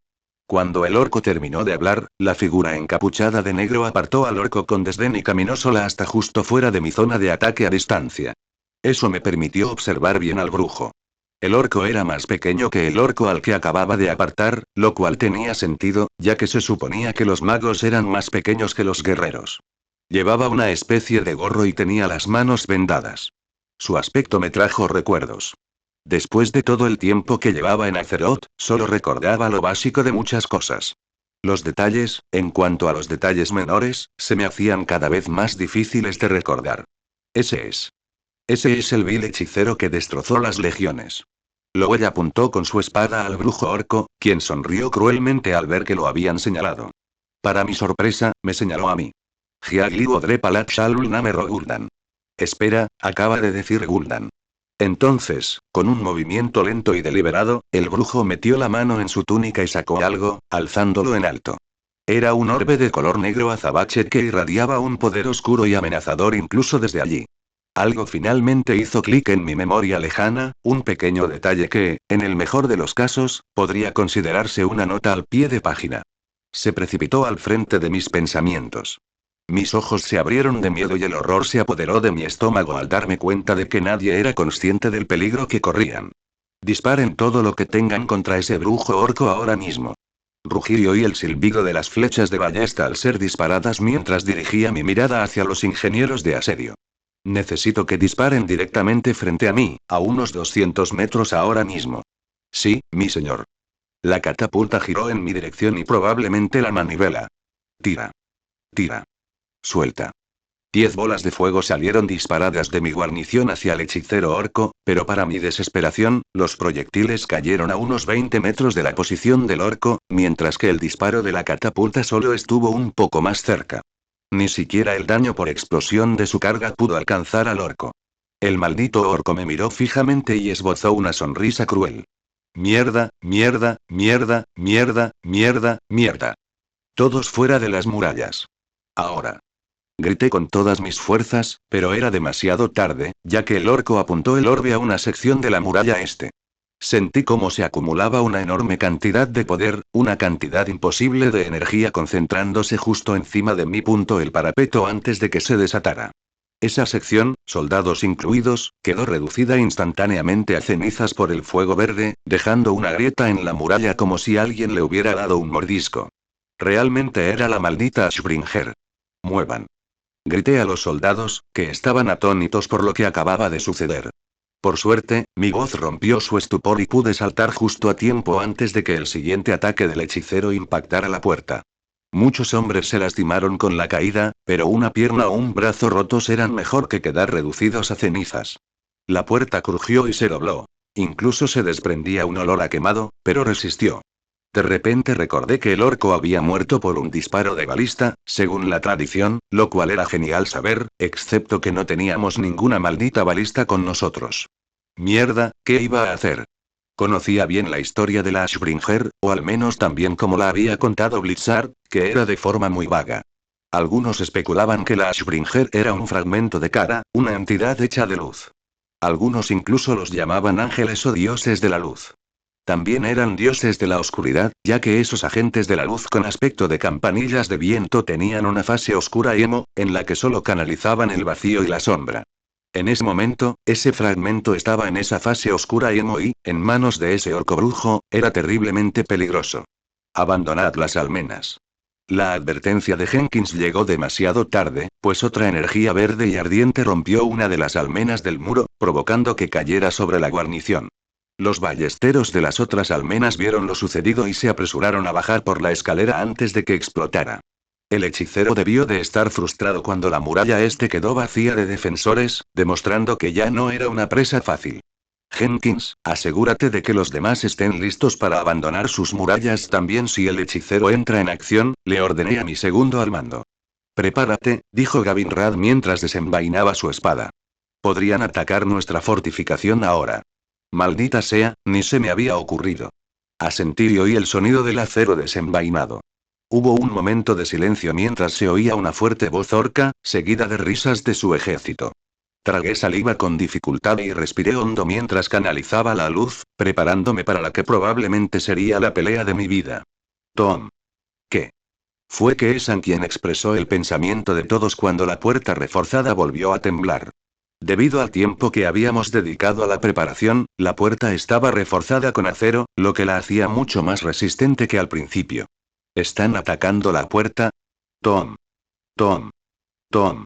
Cuando el orco terminó de hablar, la figura encapuchada de negro apartó al orco con desdén y caminó sola hasta justo fuera de mi zona de ataque a distancia. Eso me permitió observar bien al brujo. El orco era más pequeño que el orco al que acababa de apartar, lo cual tenía sentido, ya que se suponía que los magos eran más pequeños que los guerreros. Llevaba una especie de gorro y tenía las manos vendadas. Su aspecto me trajo recuerdos. Después de todo el tiempo que llevaba en Azeroth, solo recordaba lo básico de muchas cosas. Los detalles, en cuanto a los detalles menores, se me hacían cada vez más difíciles de recordar. Ese es el vil hechicero que destrozó las legiones. Lowell apuntó con su espada al brujo orco, quien sonrió cruelmente al ver que lo habían señalado. Para mi sorpresa, me señaló a mí. Giagliu Drepalat Shalul Namero Gul'dan. Espera, acaba de decir Gul'dan. Entonces, con un movimiento lento y deliberado, el brujo metió la mano en su túnica y sacó algo, alzándolo en alto. Era un orbe de color negro azabache que irradiaba un poder oscuro y amenazador incluso desde allí. Algo finalmente hizo clic en mi memoria lejana, un pequeño detalle que, en el mejor de los casos, podría considerarse una nota al pie de página. Se precipitó al frente de mis pensamientos. Mis ojos se abrieron de miedo y el horror se apoderó de mi estómago al darme cuenta de que nadie era consciente del peligro que corrían. Disparen todo lo que tengan contra ese brujo orco ahora mismo. Rugí y oí el silbido de las flechas de ballesta al ser disparadas mientras dirigía mi mirada hacia los ingenieros de asedio. Necesito que disparen directamente frente a mí, a unos 200 metros ahora mismo. Sí, mi señor. La catapulta giró en mi dirección y probablemente la manivela. Tira. Tira. Suelta. 10 bolas de fuego salieron disparadas de mi guarnición hacia el hechicero orco, pero para mi desesperación, los proyectiles cayeron a unos 20 metros de la posición del orco, mientras que el disparo de la catapulta solo estuvo un poco más cerca. Ni siquiera el daño por explosión de su carga pudo alcanzar al orco. El maldito orco me miró fijamente y esbozó una sonrisa cruel. Mierda, mierda, mierda, mierda, mierda, mierda. Todos fuera de las murallas. Ahora. Grité con todas mis fuerzas, pero era demasiado tarde, ya que el orco apuntó el orbe a una sección de la muralla este. Sentí cómo se acumulaba una enorme cantidad de poder, una cantidad imposible de energía concentrándose justo encima de mi punto el parapeto antes de que se desatara. Esa sección, soldados incluidos, quedó reducida instantáneamente a cenizas por el fuego verde, dejando una grieta en la muralla como si alguien le hubiera dado un mordisco. Realmente era la maldita Ashbringer. Muevan. Grité a los soldados, que estaban atónitos por lo que acababa de suceder. Por suerte, mi voz rompió su estupor y pude saltar justo a tiempo antes de que el siguiente ataque del hechicero impactara la puerta. Muchos hombres se lastimaron con la caída, pero una pierna o un brazo rotos eran mejor que quedar reducidos a cenizas. La puerta crujió y se dobló. Incluso se desprendía un olor a quemado, pero resistió. De repente recordé que el orco había muerto por un disparo de balista, según la tradición, lo cual era genial saber, excepto que no teníamos ninguna maldita balista con nosotros. Mierda, ¿qué iba a hacer? Conocía bien la historia de la Ashbringer, o al menos tan bien como la había contado Blizzard, que era de forma muy vaga. Algunos especulaban que la Ashbringer era un fragmento de Kara, una entidad hecha de luz. Algunos incluso los llamaban ángeles o dioses de la luz. También eran dioses de la oscuridad, ya que esos agentes de la luz con aspecto de campanillas de viento tenían una fase oscura y emo, en la que solo canalizaban el vacío y la sombra. En ese momento, ese fragmento estaba en esa fase oscura y emo y, en manos de ese orco brujo, era terriblemente peligroso. Abandonad las almenas. La advertencia de Jenkins llegó demasiado tarde, pues otra energía verde y ardiente rompió una de las almenas del muro, provocando que cayera sobre la guarnición. Los ballesteros de las otras almenas vieron lo sucedido y se apresuraron a bajar por la escalera antes de que explotara. El hechicero debió de estar frustrado cuando la muralla este quedó vacía de defensores, demostrando que ya no era una presa fácil. Jenkins, asegúrate de que los demás estén listos para abandonar sus murallas también si el hechicero entra en acción, le ordené a mi segundo al mando. Prepárate, dijo Gavinrad mientras desenvainaba su espada. Podrían atacar nuestra fortificación ahora. Maldita sea, ni se me había ocurrido. Asentí y oí el sonido del acero desenvainado. Hubo un momento de silencio mientras se oía una fuerte voz orca, seguida de risas de su ejército. Tragué saliva con dificultad y respiré hondo mientras canalizaba la luz, preparándome para la que probablemente sería la pelea de mi vida. Tom. ¿Qué? Fue Keesan quien expresó el pensamiento de todos cuando la puerta reforzada volvió a temblar. Debido al tiempo que habíamos dedicado a la preparación, la puerta estaba reforzada con acero, lo que la hacía mucho más resistente que al principio. ¿Están atacando la puerta? Tom. Tom. Tom.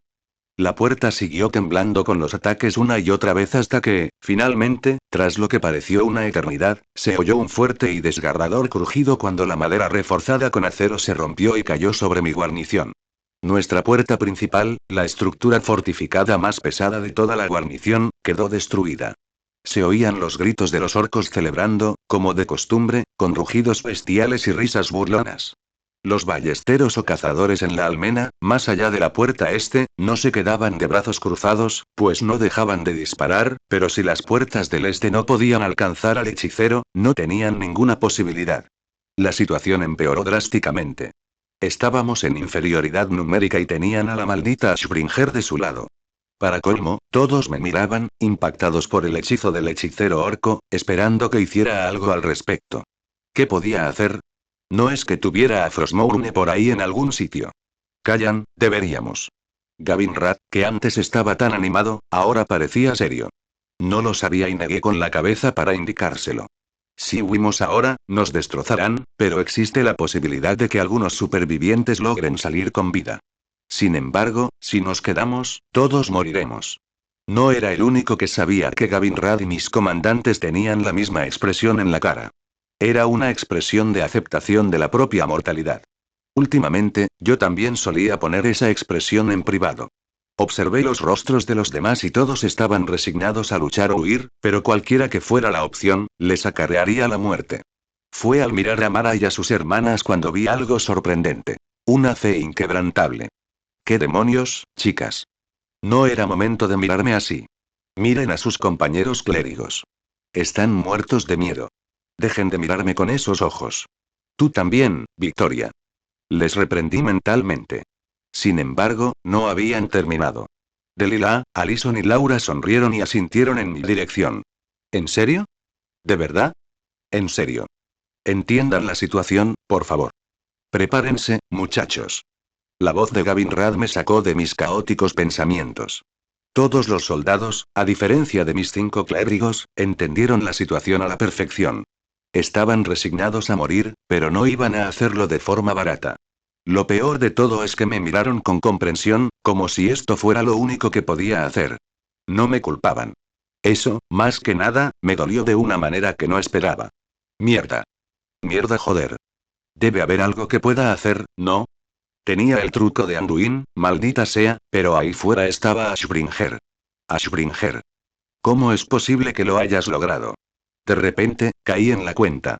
La puerta siguió temblando con los ataques una y otra vez hasta que, finalmente, tras lo que pareció una eternidad, se oyó un fuerte y desgarrador crujido cuando la madera reforzada con acero se rompió y cayó sobre mi guarnición. Nuestra puerta principal, la estructura fortificada más pesada de toda la guarnición, quedó destruida. Se oían los gritos de los orcos celebrando, como de costumbre, con rugidos bestiales y risas burlonas. Los ballesteros o cazadores en la almena, más allá de la puerta este, no se quedaban de brazos cruzados, pues no dejaban de disparar, pero si las puertas del este no podían alcanzar al hechicero, no tenían ninguna posibilidad. La situación empeoró drásticamente. Estábamos en inferioridad numérica y tenían a la maldita Ashbringer de su lado. Para colmo, todos me miraban, impactados por el hechizo del hechicero orco, esperando que hiciera algo al respecto. ¿Qué podía hacer? No es que tuviera a Frostmourne por ahí en algún sitio. Callan, deberíamos. Gavinrad, que antes estaba tan animado, ahora parecía serio. No lo sabía y negué con la cabeza para indicárselo. Si huimos ahora, nos destrozarán, pero existe la posibilidad de que algunos supervivientes logren salir con vida. Sin embargo, si nos quedamos, todos moriremos. No era el único que sabía que Gavinrad y mis comandantes tenían la misma expresión en la cara. Era una expresión de aceptación de la propia mortalidad. Últimamente, yo también solía poner esa expresión en privado. Observé los rostros de los demás y todos estaban resignados a luchar o huir, pero cualquiera que fuera la opción, les acarrearía la muerte. Fue al mirar a Mara y a sus hermanas cuando vi algo sorprendente. Una fe inquebrantable. ¿Qué demonios, chicas? No era momento de mirarme así. Miren a sus compañeros clérigos. Están muertos de miedo. Dejen de mirarme con esos ojos. Tú también, Victoria. Les reprendí mentalmente. Sin embargo, no habían terminado. Delilah, Alison y Laura sonrieron y asintieron en mi dirección. ¿En serio? ¿De verdad? En serio. Entiendan la situación, por favor. Prepárense, muchachos. La voz de Gavinrad me sacó de mis caóticos pensamientos. Todos los soldados, a diferencia de mis 5 clérigos, entendieron la situación a la perfección. Estaban resignados a morir, pero no iban a hacerlo de forma barata. Lo peor de todo es que me miraron con comprensión, como si esto fuera lo único que podía hacer. No me culpaban. Eso, más que nada, me dolió de una manera que no esperaba. Mierda. Mierda, joder. Debe haber algo que pueda hacer, ¿no? Tenía el truco de Anduin, maldita sea, pero ahí fuera estaba Ashbringer. Ashbringer. ¿Cómo es posible que lo hayas logrado? De repente, caí en la cuenta.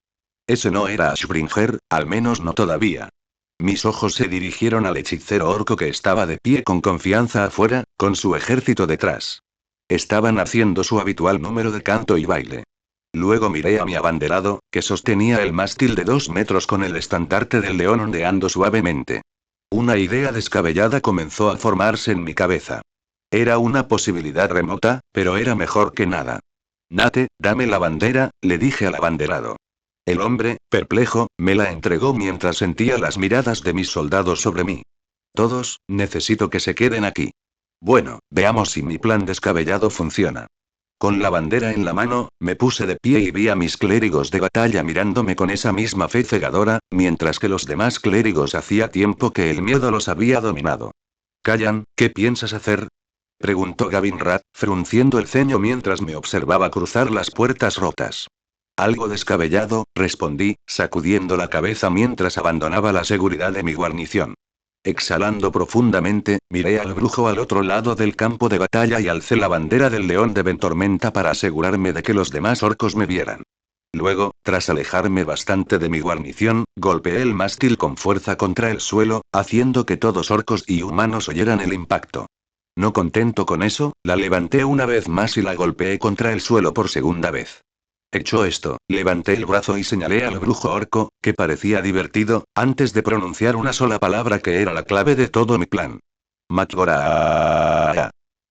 Ese no era Ashbringer, al menos no todavía. Mis ojos se dirigieron al hechicero orco que estaba de pie con confianza afuera, con su ejército detrás. Estaban haciendo su habitual número de canto y baile. Luego miré a mi abanderado, que sostenía el mástil de 2 metros con el estandarte del león ondeando suavemente. Una idea descabellada comenzó a formarse en mi cabeza. Era una posibilidad remota, pero era mejor que nada. Nate, dame la bandera, le dije al abanderado. El hombre, perplejo, me la entregó mientras sentía las miradas de mis soldados sobre mí. Todos, necesito que se queden aquí. Bueno, veamos si mi plan descabellado funciona. Con la bandera en la mano, me puse de pie y vi a mis clérigos de batalla mirándome con esa misma fe cegadora, mientras que los demás clérigos hacía tiempo que el miedo los había dominado. Callan, ¿qué piensas hacer? Preguntó Gavinrad, frunciendo el ceño mientras me observaba cruzar las puertas rotas. Algo descabellado, respondí, sacudiendo la cabeza mientras abandonaba la seguridad de mi guarnición. Exhalando profundamente, miré al brujo al otro lado del campo de batalla y alcé la bandera del león de Ventormenta para asegurarme de que los demás orcos me vieran. Luego, tras alejarme bastante de mi guarnición, golpeé el mástil con fuerza contra el suelo, haciendo que todos orcos y humanos oyeran el impacto. No contento con eso, la levanté una vez más y la golpeé contra el suelo por segunda vez. Hecho esto, levanté el brazo y señalé al brujo orco, que parecía divertido, antes de pronunciar una sola palabra que era la clave de todo mi plan. Matgora.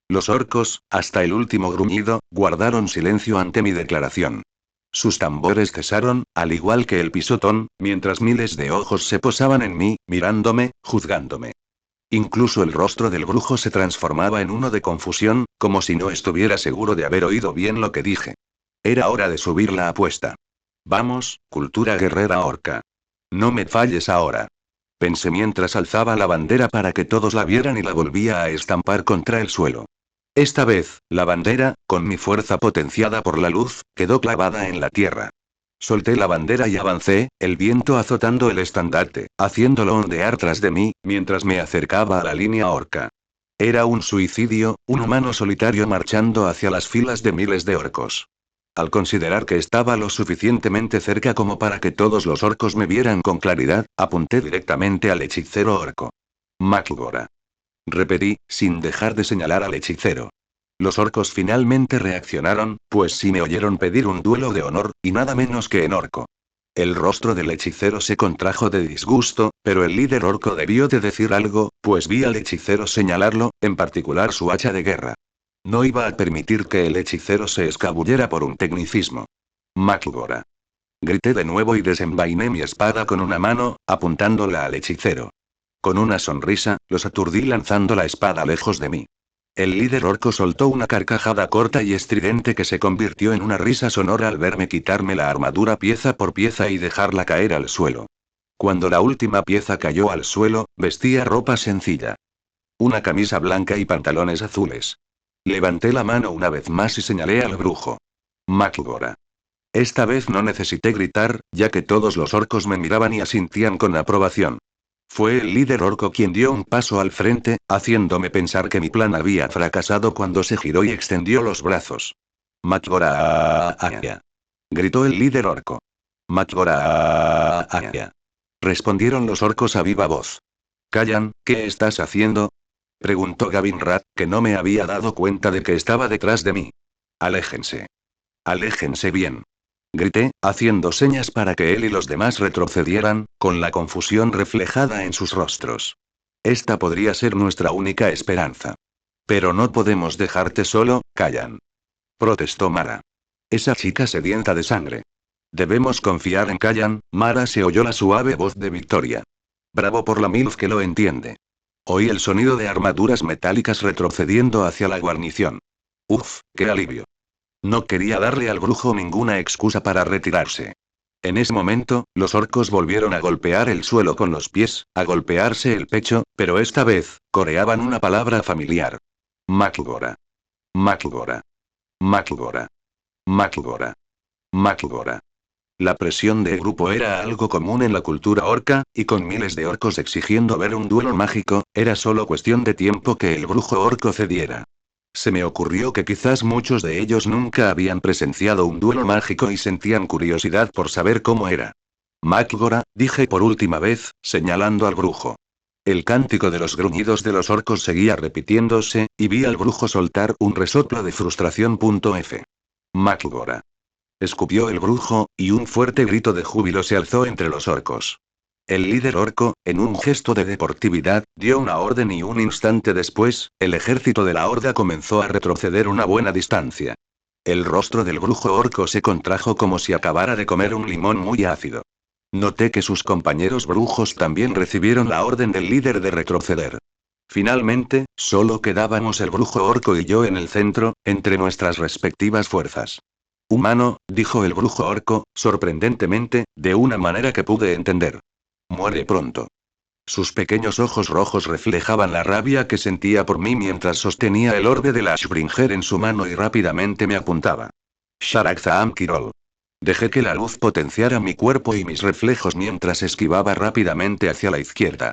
Los orcos, hasta el último gruñido, guardaron silencio ante mi declaración. Sus tambores cesaron, al igual que el pisotón, mientras miles de ojos se posaban en mí, mirándome, juzgándome. Incluso el rostro del brujo se transformaba en uno de confusión, como si no estuviera seguro de haber oído bien lo que dije. Era hora de subir la apuesta. Vamos, cultura guerrera orca. No me falles ahora. Pensé mientras alzaba la bandera para que todos la vieran y la volvía a estampar contra el suelo. Esta vez, la bandera, con mi fuerza potenciada por la luz, quedó clavada en la tierra. Solté la bandera y avancé, el viento azotando el estandarte, haciéndolo ondear tras de mí, mientras me acercaba a la línea orca. Era un suicidio, un humano solitario marchando hacia las filas de miles de orcos. Al considerar que estaba lo suficientemente cerca como para que todos los orcos me vieran con claridad, apunté directamente al hechicero orco. Makgora. Repetí, sin dejar de señalar al hechicero. Los orcos finalmente reaccionaron, pues sí me oyeron pedir un duelo de honor, y nada menos que en orco. El rostro del hechicero se contrajo de disgusto, pero el líder orco debió de decir algo, pues vi al hechicero señalarlo, en particular su hacha de guerra. No iba a permitir que el hechicero se escabullera por un tecnicismo. Makgora. Grité de nuevo y desenvainé mi espada con una mano, apuntándola al hechicero. Con una sonrisa, los aturdí lanzando la espada lejos de mí. El líder orco soltó una carcajada corta y estridente que se convirtió en una risa sonora al verme quitarme la armadura pieza por pieza y dejarla caer al suelo. Cuando la última pieza cayó al suelo, vestía ropa sencilla. Una camisa blanca y pantalones azules. Levanté la mano una vez más y señalé al brujo. Makgora. Esta vez no necesité gritar, ya que todos los orcos me miraban y asintían con aprobación. Fue el líder orco quien dio un paso al frente, haciéndome pensar que mi plan había fracasado cuando se giró y extendió los brazos. Makgora. Gritó el líder orco. Makgora. Respondieron los orcos a viva voz. Callan, ¿qué estás haciendo? Preguntó Gavin Rat, que no me había dado cuenta de que estaba detrás de mí. Aléjense. Aléjense bien. Grité, haciendo señas para que él y los demás retrocedieran, con la confusión reflejada en sus rostros. Esta podría ser nuestra única esperanza. Pero no podemos dejarte solo, Callan. Protestó Mara. Esa chica sedienta de sangre. Debemos confiar en Callan, Mara, se oyó la suave voz de Victoria. Bravo por la MILF que lo entiende. Oí el sonido de armaduras metálicas retrocediendo hacia la guarnición. Uf, qué alivio. No quería darle al brujo ninguna excusa para retirarse. En ese momento, los orcos volvieron a golpear el suelo con los pies, a golpearse el pecho, pero esta vez, coreaban una palabra familiar. Makgora. Makgora. Makgora. Makgora. Makgora. La presión de grupo era algo común en la cultura orca, y con miles de orcos exigiendo ver un duelo mágico, era solo cuestión de tiempo que el brujo orco cediera. Se me ocurrió que quizás muchos de ellos nunca habían presenciado un duelo mágico y sentían curiosidad por saber cómo era. Makgora, dije por última vez, señalando al brujo. El cántico de los gruñidos de los orcos seguía repitiéndose, y vi al brujo soltar un resoplo de frustración. F. Makgora. Escupió el brujo, y un fuerte grito de júbilo se alzó entre los orcos. El líder orco, en un gesto de deportividad, dio una orden y un instante después, el ejército de la horda comenzó a retroceder una buena distancia. El rostro del brujo orco se contrajo como si acabara de comer un limón muy ácido. Noté que sus compañeros brujos también recibieron la orden del líder de retroceder. Finalmente, solo quedábamos el brujo orco y yo en el centro, entre nuestras respectivas fuerzas. Humano, dijo el brujo orco, sorprendentemente, de una manera que pude entender. Muere pronto. Sus pequeños ojos rojos reflejaban la rabia que sentía por mí mientras sostenía el orbe de la Ashbringer en su mano y rápidamente me apuntaba. Sharak-Zaam Kirol. Dejé que la luz potenciara mi cuerpo y mis reflejos mientras esquivaba rápidamente hacia la izquierda.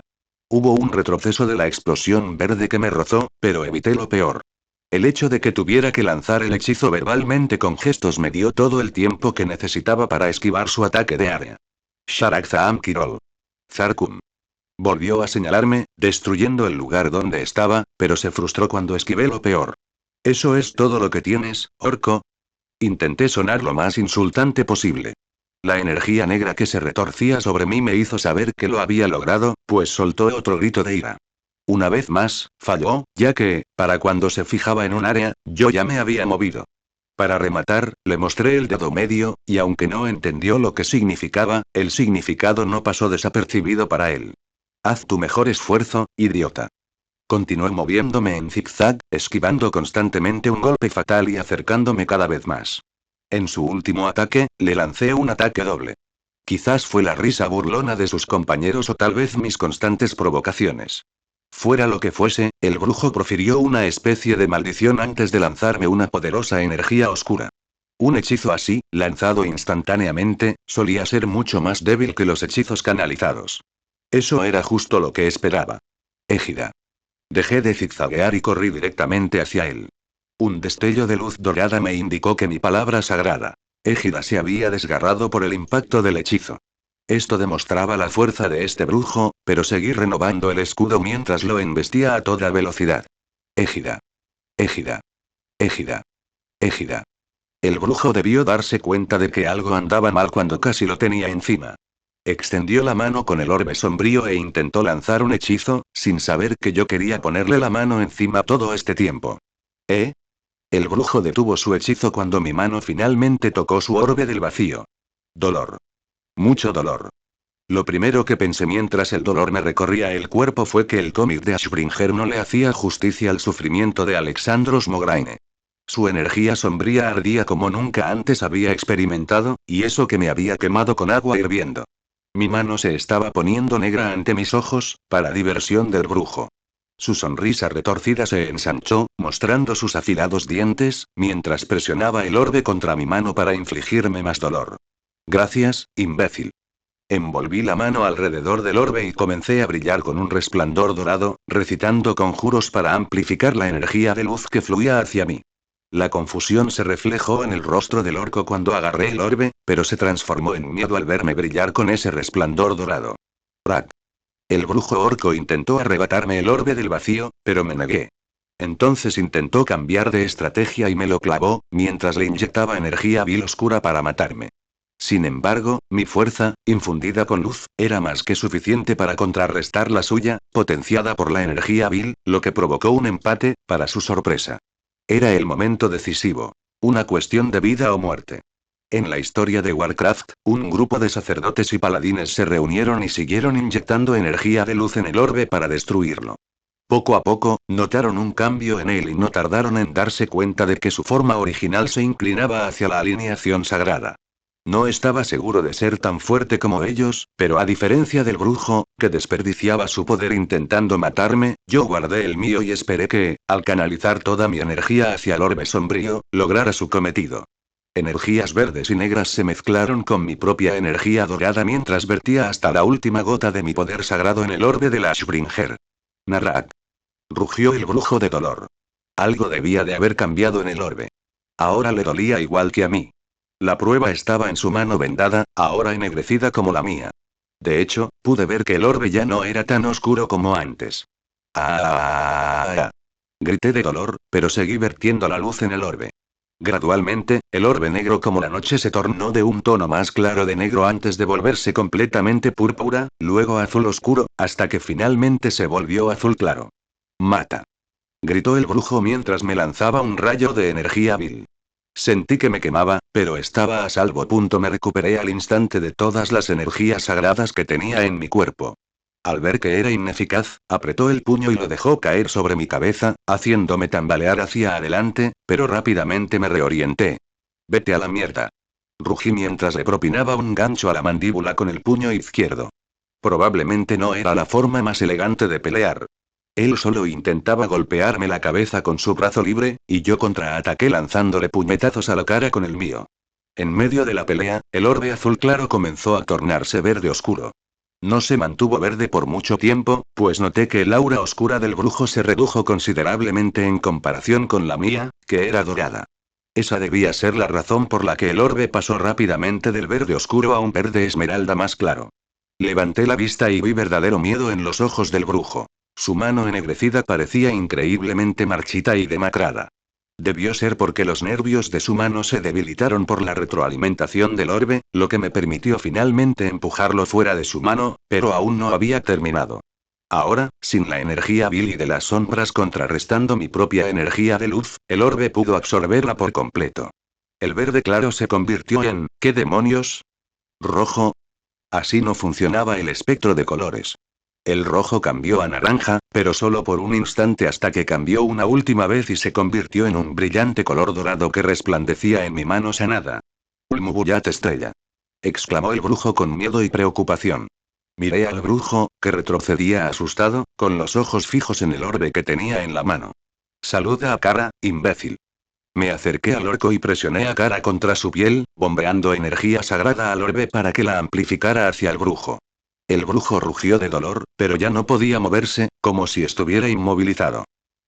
Hubo un retroceso de la explosión verde que me rozó, pero evité lo peor. El hecho de que tuviera que lanzar el hechizo verbalmente con gestos me dio todo el tiempo que necesitaba para esquivar su ataque de área. Sharak-Zaam Kirol. Zarkum. Volvió a señalarme, destruyendo el lugar donde estaba, pero se frustró cuando esquivé lo peor. ¿Eso es todo lo que tienes, orco? Intenté sonar lo más insultante posible. La energía negra que se retorcía sobre mí me hizo saber que lo había logrado, pues soltó otro grito de ira. Una vez más, falló, ya que, para cuando se fijaba en un área, yo ya me había movido. Para rematar, le mostré el dedo medio, y aunque no entendió lo que significaba, el significado no pasó desapercibido para él. Haz tu mejor esfuerzo, idiota. Continué moviéndome en zigzag, esquivando constantemente un golpe fatal y acercándome cada vez más. En su último ataque, le lancé un ataque doble. Quizás fue la risa burlona de sus compañeros o tal vez mis constantes provocaciones. Fuera lo que fuese, el brujo profirió una especie de maldición antes de lanzarme una poderosa energía oscura. Un hechizo así, lanzado instantáneamente, solía ser mucho más débil que los hechizos canalizados. Eso era justo lo que esperaba. Égida. Dejé de zigzaguear y corrí directamente hacia él. Un destello de luz dorada me indicó que mi palabra sagrada, Égida, se había desgarrado por el impacto del hechizo. Esto demostraba la fuerza de este brujo, pero seguí renovando el escudo mientras lo embestía a toda velocidad. Égida. Égida. Égida. Égida. El brujo debió darse cuenta de que algo andaba mal cuando casi lo tenía encima. Extendió la mano con el orbe sombrío e intentó lanzar un hechizo, sin saber que yo quería ponerle la mano encima todo este tiempo. ¿Eh? El brujo detuvo su hechizo cuando mi mano finalmente tocó su orbe del vacío. Dolor. Mucho dolor. Lo primero que pensé mientras el dolor me recorría el cuerpo fue que el cómic de Ashbringer no le hacía justicia al sufrimiento de Alexandros Mograine. Su energía sombría ardía como nunca antes había experimentado, y eso que me había quemado con agua hirviendo. Mi mano se estaba poniendo negra ante mis ojos, para diversión del brujo. Su sonrisa retorcida se ensanchó, mostrando sus afilados dientes, mientras presionaba el orbe contra mi mano para infligirme más dolor. Gracias, imbécil. Envolví la mano alrededor del orbe y comencé a brillar con un resplandor dorado, recitando conjuros para amplificar la energía de luz que fluía hacia mí. La confusión se reflejó en el rostro del orco cuando agarré el orbe, pero se transformó en miedo al verme brillar con ese resplandor dorado. ¡Rack! El brujo orco intentó arrebatarme el orbe del vacío, pero me negué. Entonces intentó cambiar de estrategia y me lo clavó, mientras le inyectaba energía vil oscura para matarme. Sin embargo, mi fuerza, infundida con luz, era más que suficiente para contrarrestar la suya, potenciada por la energía vil, lo que provocó un empate, para su sorpresa. Era el momento decisivo. Una cuestión de vida o muerte. En la historia de Warcraft, un grupo de sacerdotes y paladines se reunieron y siguieron inyectando energía de luz en el orbe para destruirlo. Poco a poco, notaron un cambio en él y no tardaron en darse cuenta de que su forma original se inclinaba hacia la alineación sagrada. No estaba seguro de ser tan fuerte como ellos, pero a diferencia del brujo, que desperdiciaba su poder intentando matarme, yo guardé el mío y esperé que, al canalizar toda mi energía hacia el orbe sombrío, lograra su cometido. Energías verdes y negras se mezclaron con mi propia energía dorada mientras vertía hasta la última gota de mi poder sagrado en el orbe de la Ashbringer. Narrak. Rugió el brujo de dolor. Algo debía de haber cambiado en el orbe. Ahora le dolía igual que a mí. La prueba estaba en su mano vendada, ahora ennegrecida como la mía. De hecho, pude ver que el orbe ya no era tan oscuro como antes. ¡Ah! Grité de dolor, pero seguí vertiendo la luz en el orbe. Gradualmente, el orbe negro como la noche se tornó de un tono más claro de negro antes de volverse completamente púrpura, luego azul oscuro, hasta que finalmente se volvió azul claro. ¡Mata! Gritó el brujo mientras me lanzaba un rayo de energía vil. Sentí que me quemaba, pero estaba a salvo. Me recuperé al instante de todas las energías sagradas que tenía en mi cuerpo. Al ver que era ineficaz, apretó el puño y lo dejó caer sobre mi cabeza, haciéndome tambalear hacia adelante, pero rápidamente me reorienté. Vete a la mierda. Rugí mientras le propinaba un gancho a la mandíbula con el puño izquierdo. Probablemente no era la forma más elegante de pelear. Él solo intentaba golpearme la cabeza con su brazo libre, y yo contraataqué lanzándole puñetazos a la cara con el mío. En medio de la pelea, el orbe azul claro comenzó a tornarse verde oscuro. No se mantuvo verde por mucho tiempo, pues noté que el aura oscura del brujo se redujo considerablemente en comparación con la mía, que era dorada. Esa debía ser la razón por la que el orbe pasó rápidamente del verde oscuro a un verde esmeralda más claro. Levanté la vista y vi verdadero miedo en los ojos del brujo. Su mano ennegrecida parecía increíblemente marchita y demacrada. Debió ser porque los nervios de su mano se debilitaron por la retroalimentación del orbe, lo que me permitió finalmente empujarlo fuera de su mano, pero aún no había terminado. Ahora, sin la energía Billy de las sombras contrarrestando mi propia energía de luz, el orbe pudo absorberla por completo. El verde claro se convirtió en, ¿qué demonios? ¿Rojo? Así no funcionaba el espectro de colores. El rojo cambió a naranja, pero solo por un instante hasta que cambió una última vez y se convirtió en un brillante color dorado que resplandecía en mi mano sanada. Ulmubuyat estrella. Exclamó el brujo con miedo y preocupación. Miré al brujo, que retrocedía asustado, con los ojos fijos en el orbe que tenía en la mano. Saluda a Kara, imbécil. Me acerqué al orco y presioné a Kara contra su piel, bombeando energía sagrada al orbe para que la amplificara hacia el brujo. El brujo rugió de dolor, pero ya no podía moverse, como si estuviera inmovilizado.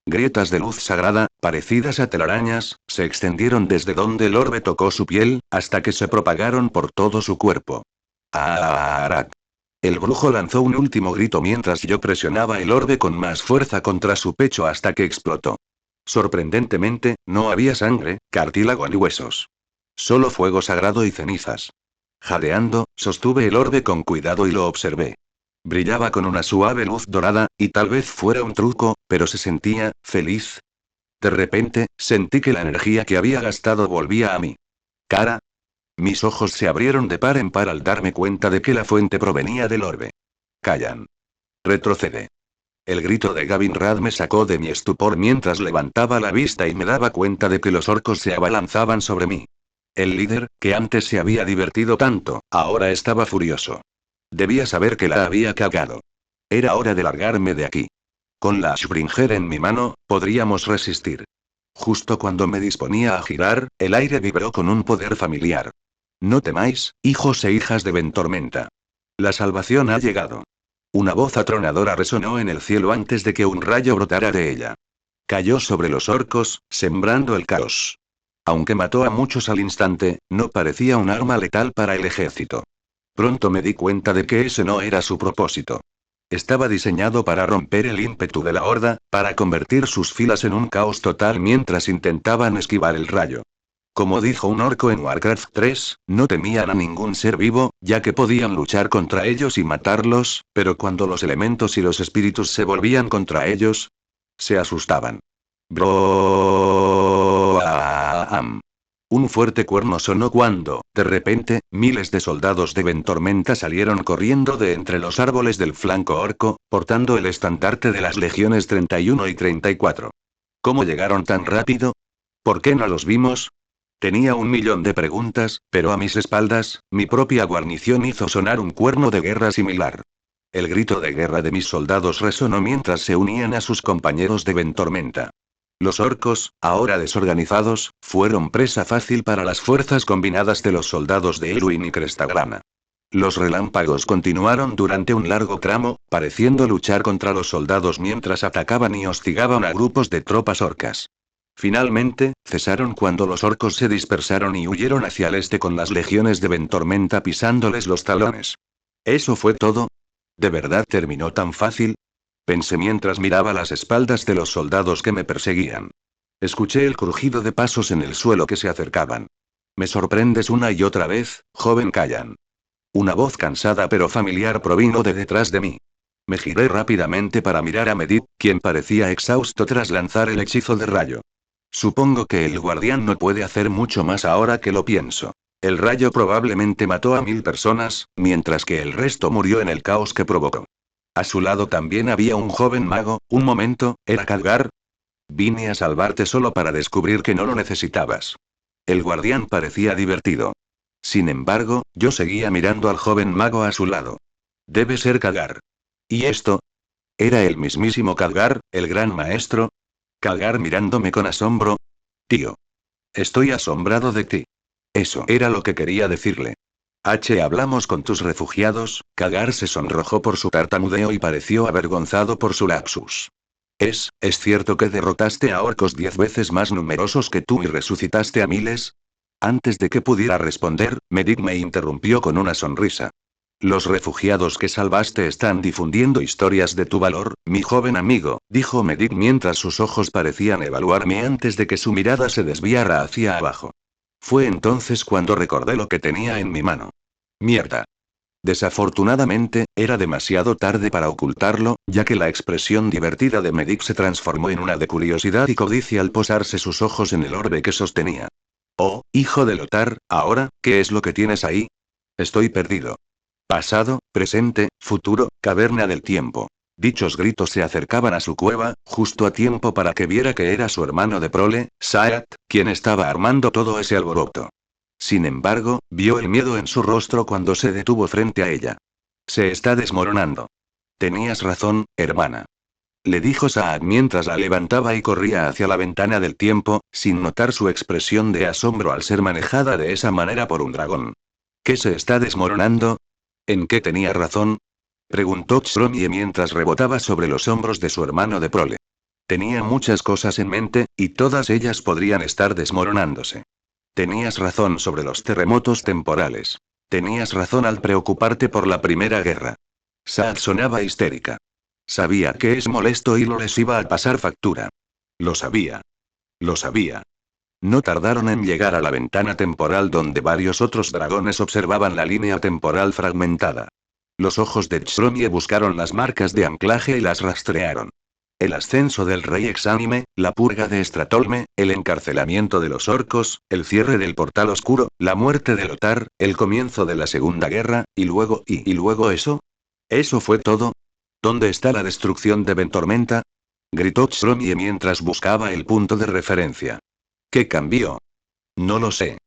Grietas de luz sagrada, parecidas a telarañas, se extendieron desde donde el orbe tocó su piel, hasta que se propagaron por todo su cuerpo. ¡Aarak! El brujo lanzó un último grito mientras yo presionaba el orbe con más fuerza contra su pecho hasta que explotó. Sorprendentemente, no había sangre, cartílago ni huesos. Solo fuego sagrado y cenizas. Jadeando, sostuve el orbe con cuidado y lo observé. Brillaba con una suave luz dorada, y tal vez fuera un truco, pero se sentía feliz. De repente, sentí que la energía que había gastado volvía a mí. Cara. Mis ojos se abrieron de par en par al darme cuenta de que la fuente provenía del orbe. Callan. Retrocede. El grito de Gavin Rad me sacó de mi estupor mientras levantaba la vista y me daba cuenta de que los orcos se abalanzaban sobre mí. El líder, que antes se había divertido tanto, ahora estaba furioso. Debía saber que la había cagado. Era hora de largarme de aquí. Con la Ashbringer en mi mano, podríamos resistir. Justo cuando me disponía a girar, el aire vibró con un poder familiar. No temáis, hijos e hijas de Ventormenta. La salvación ha llegado. Una voz atronadora resonó en el cielo antes de que un rayo brotara de ella. Cayó sobre los orcos, sembrando el caos. Aunque mató a muchos al instante, no parecía un arma letal para el ejército. Pronto me di cuenta de que ese no era su propósito. Estaba diseñado para romper el ímpetu de la horda, para convertir sus filas en un caos total mientras intentaban esquivar el rayo. Como dijo un orco en Warcraft 3, no temían a ningún ser vivo, ya que podían luchar contra ellos y matarlos, pero cuando los elementos y los espíritus se volvían contra ellos, se asustaban. Broam. Un fuerte cuerno sonó cuando, de repente, miles de soldados de Ventormenta salieron corriendo de entre los árboles del flanco orco, portando el estandarte de las legiones 31 y 34. ¿Cómo llegaron tan rápido? ¿Por qué no los vimos? Tenía 1.000.000 de preguntas, pero a mis espaldas, mi propia guarnición hizo sonar un cuerno de guerra similar. El grito de guerra de mis soldados resonó mientras se unían a sus compañeros de Ventormenta. Los orcos, ahora desorganizados, fueron presa fácil para las fuerzas combinadas de los soldados de Elwyn y Crestagrana. Los relámpagos continuaron durante un largo tramo, pareciendo luchar contra los soldados mientras atacaban y hostigaban a grupos de tropas orcas. Finalmente, cesaron cuando los orcos se dispersaron y huyeron hacia el este con las legiones de Ventormenta pisándoles los talones. ¿Eso fue todo? ¿De verdad terminó tan fácil? Pensé mientras miraba las espaldas de los soldados que me perseguían. Escuché el crujido de pasos en el suelo que se acercaban. Me sorprendes una y otra vez, joven Callan. Una voz cansada pero familiar provino de detrás de mí. Me giré rápidamente para mirar a Medivh, quien parecía exhausto tras lanzar el hechizo de rayo. Supongo que el guardián no puede hacer mucho más ahora que lo pienso. El rayo probablemente mató a 1.000 personas, mientras que el resto murió en el caos que provocó. A su lado también había un joven mago. Un momento, ¿era Khadgar? Vine a salvarte solo para descubrir que no lo necesitabas. El guardián parecía divertido. Sin embargo, yo seguía mirando al joven mago a su lado. Debe ser Khadgar. ¿Y esto? ¿Era el mismísimo Khadgar, el gran maestro? Khadgar mirándome con asombro. Tío. Estoy asombrado de ti. Eso era lo que quería decirle. Hablamos con tus refugiados. Khadgar se sonrojó por su tartamudeo y pareció avergonzado por su lapsus. ¿Es cierto que derrotaste a orcos 10 veces más numerosos que tú y resucitaste a miles? Antes de que pudiera responder, Medivh me interrumpió con una sonrisa. Los refugiados que salvaste están difundiendo historias de tu valor, mi joven amigo, dijo Medic mientras sus ojos parecían evaluarme antes de que su mirada se desviara hacia abajo. Fue entonces cuando recordé lo que tenía en mi mano. Mierda. Desafortunadamente, era demasiado tarde para ocultarlo, ya que la expresión divertida de Medic se transformó en una de curiosidad y codicia al posarse sus ojos en el orbe que sostenía. Oh, hijo de Lothar, ahora, ¿qué es lo que tienes ahí? Estoy perdido. Pasado, presente, futuro, caverna del tiempo. Dichos gritos se acercaban a su cueva, justo a tiempo para que viera que era su hermano de prole, Saat, quien estaba armando todo ese alboroto. Sin embargo, vio el miedo en su rostro cuando se detuvo frente a ella. Se está desmoronando. Tenías razón, hermana. Le dijo Saad mientras la levantaba y corría hacia la ventana del tiempo, sin notar su expresión de asombro al ser manejada de esa manera por un dragón. ¿Qué se está desmoronando? ¿En qué tenía razón? Preguntó Xromie mientras rebotaba sobre los hombros de su hermano de prole. Tenía muchas cosas en mente, y todas ellas podrían estar desmoronándose. Tenías razón sobre los terremotos temporales. Tenías razón al preocuparte por la Primera Guerra. Saad sonaba histérica. Sabía que es molesto y lo les iba a pasar factura. Lo sabía. Lo sabía. No tardaron en llegar a la ventana temporal donde varios otros dragones observaban la línea temporal fragmentada. Los ojos de Xromie buscaron las marcas de anclaje y las rastrearon. El ascenso del rey exánime, la purga de Stratolme, el encarcelamiento de los orcos, el cierre del portal oscuro, la muerte de Lothar, el comienzo de la Segunda Guerra, y luego eso. ¿Eso fue todo? ¿Dónde está la destrucción de Ventormenta? Gritó Xromie mientras buscaba el punto de referencia. ¿Qué cambió? No lo sé.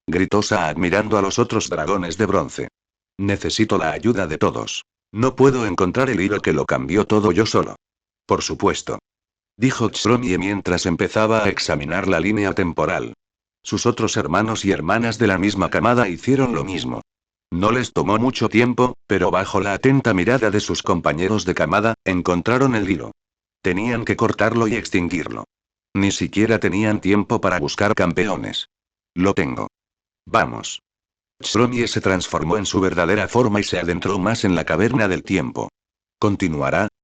Gritó Saad mirando a los otros dragones de bronce. Necesito la ayuda de todos. No puedo encontrar el hilo que lo cambió todo yo solo. Por supuesto. Dijo Xromie mientras empezaba a examinar la línea temporal. Sus otros hermanos y hermanas de la misma camada hicieron lo mismo. No les tomó mucho tiempo, pero bajo la atenta mirada de sus compañeros de camada, encontraron el hilo. Tenían que cortarlo y extinguirlo. Ni siquiera tenían tiempo para buscar campeones. Lo tengo. Vamos. Xromie se transformó en su verdadera forma y se adentró más en la caverna del tiempo. Continuará,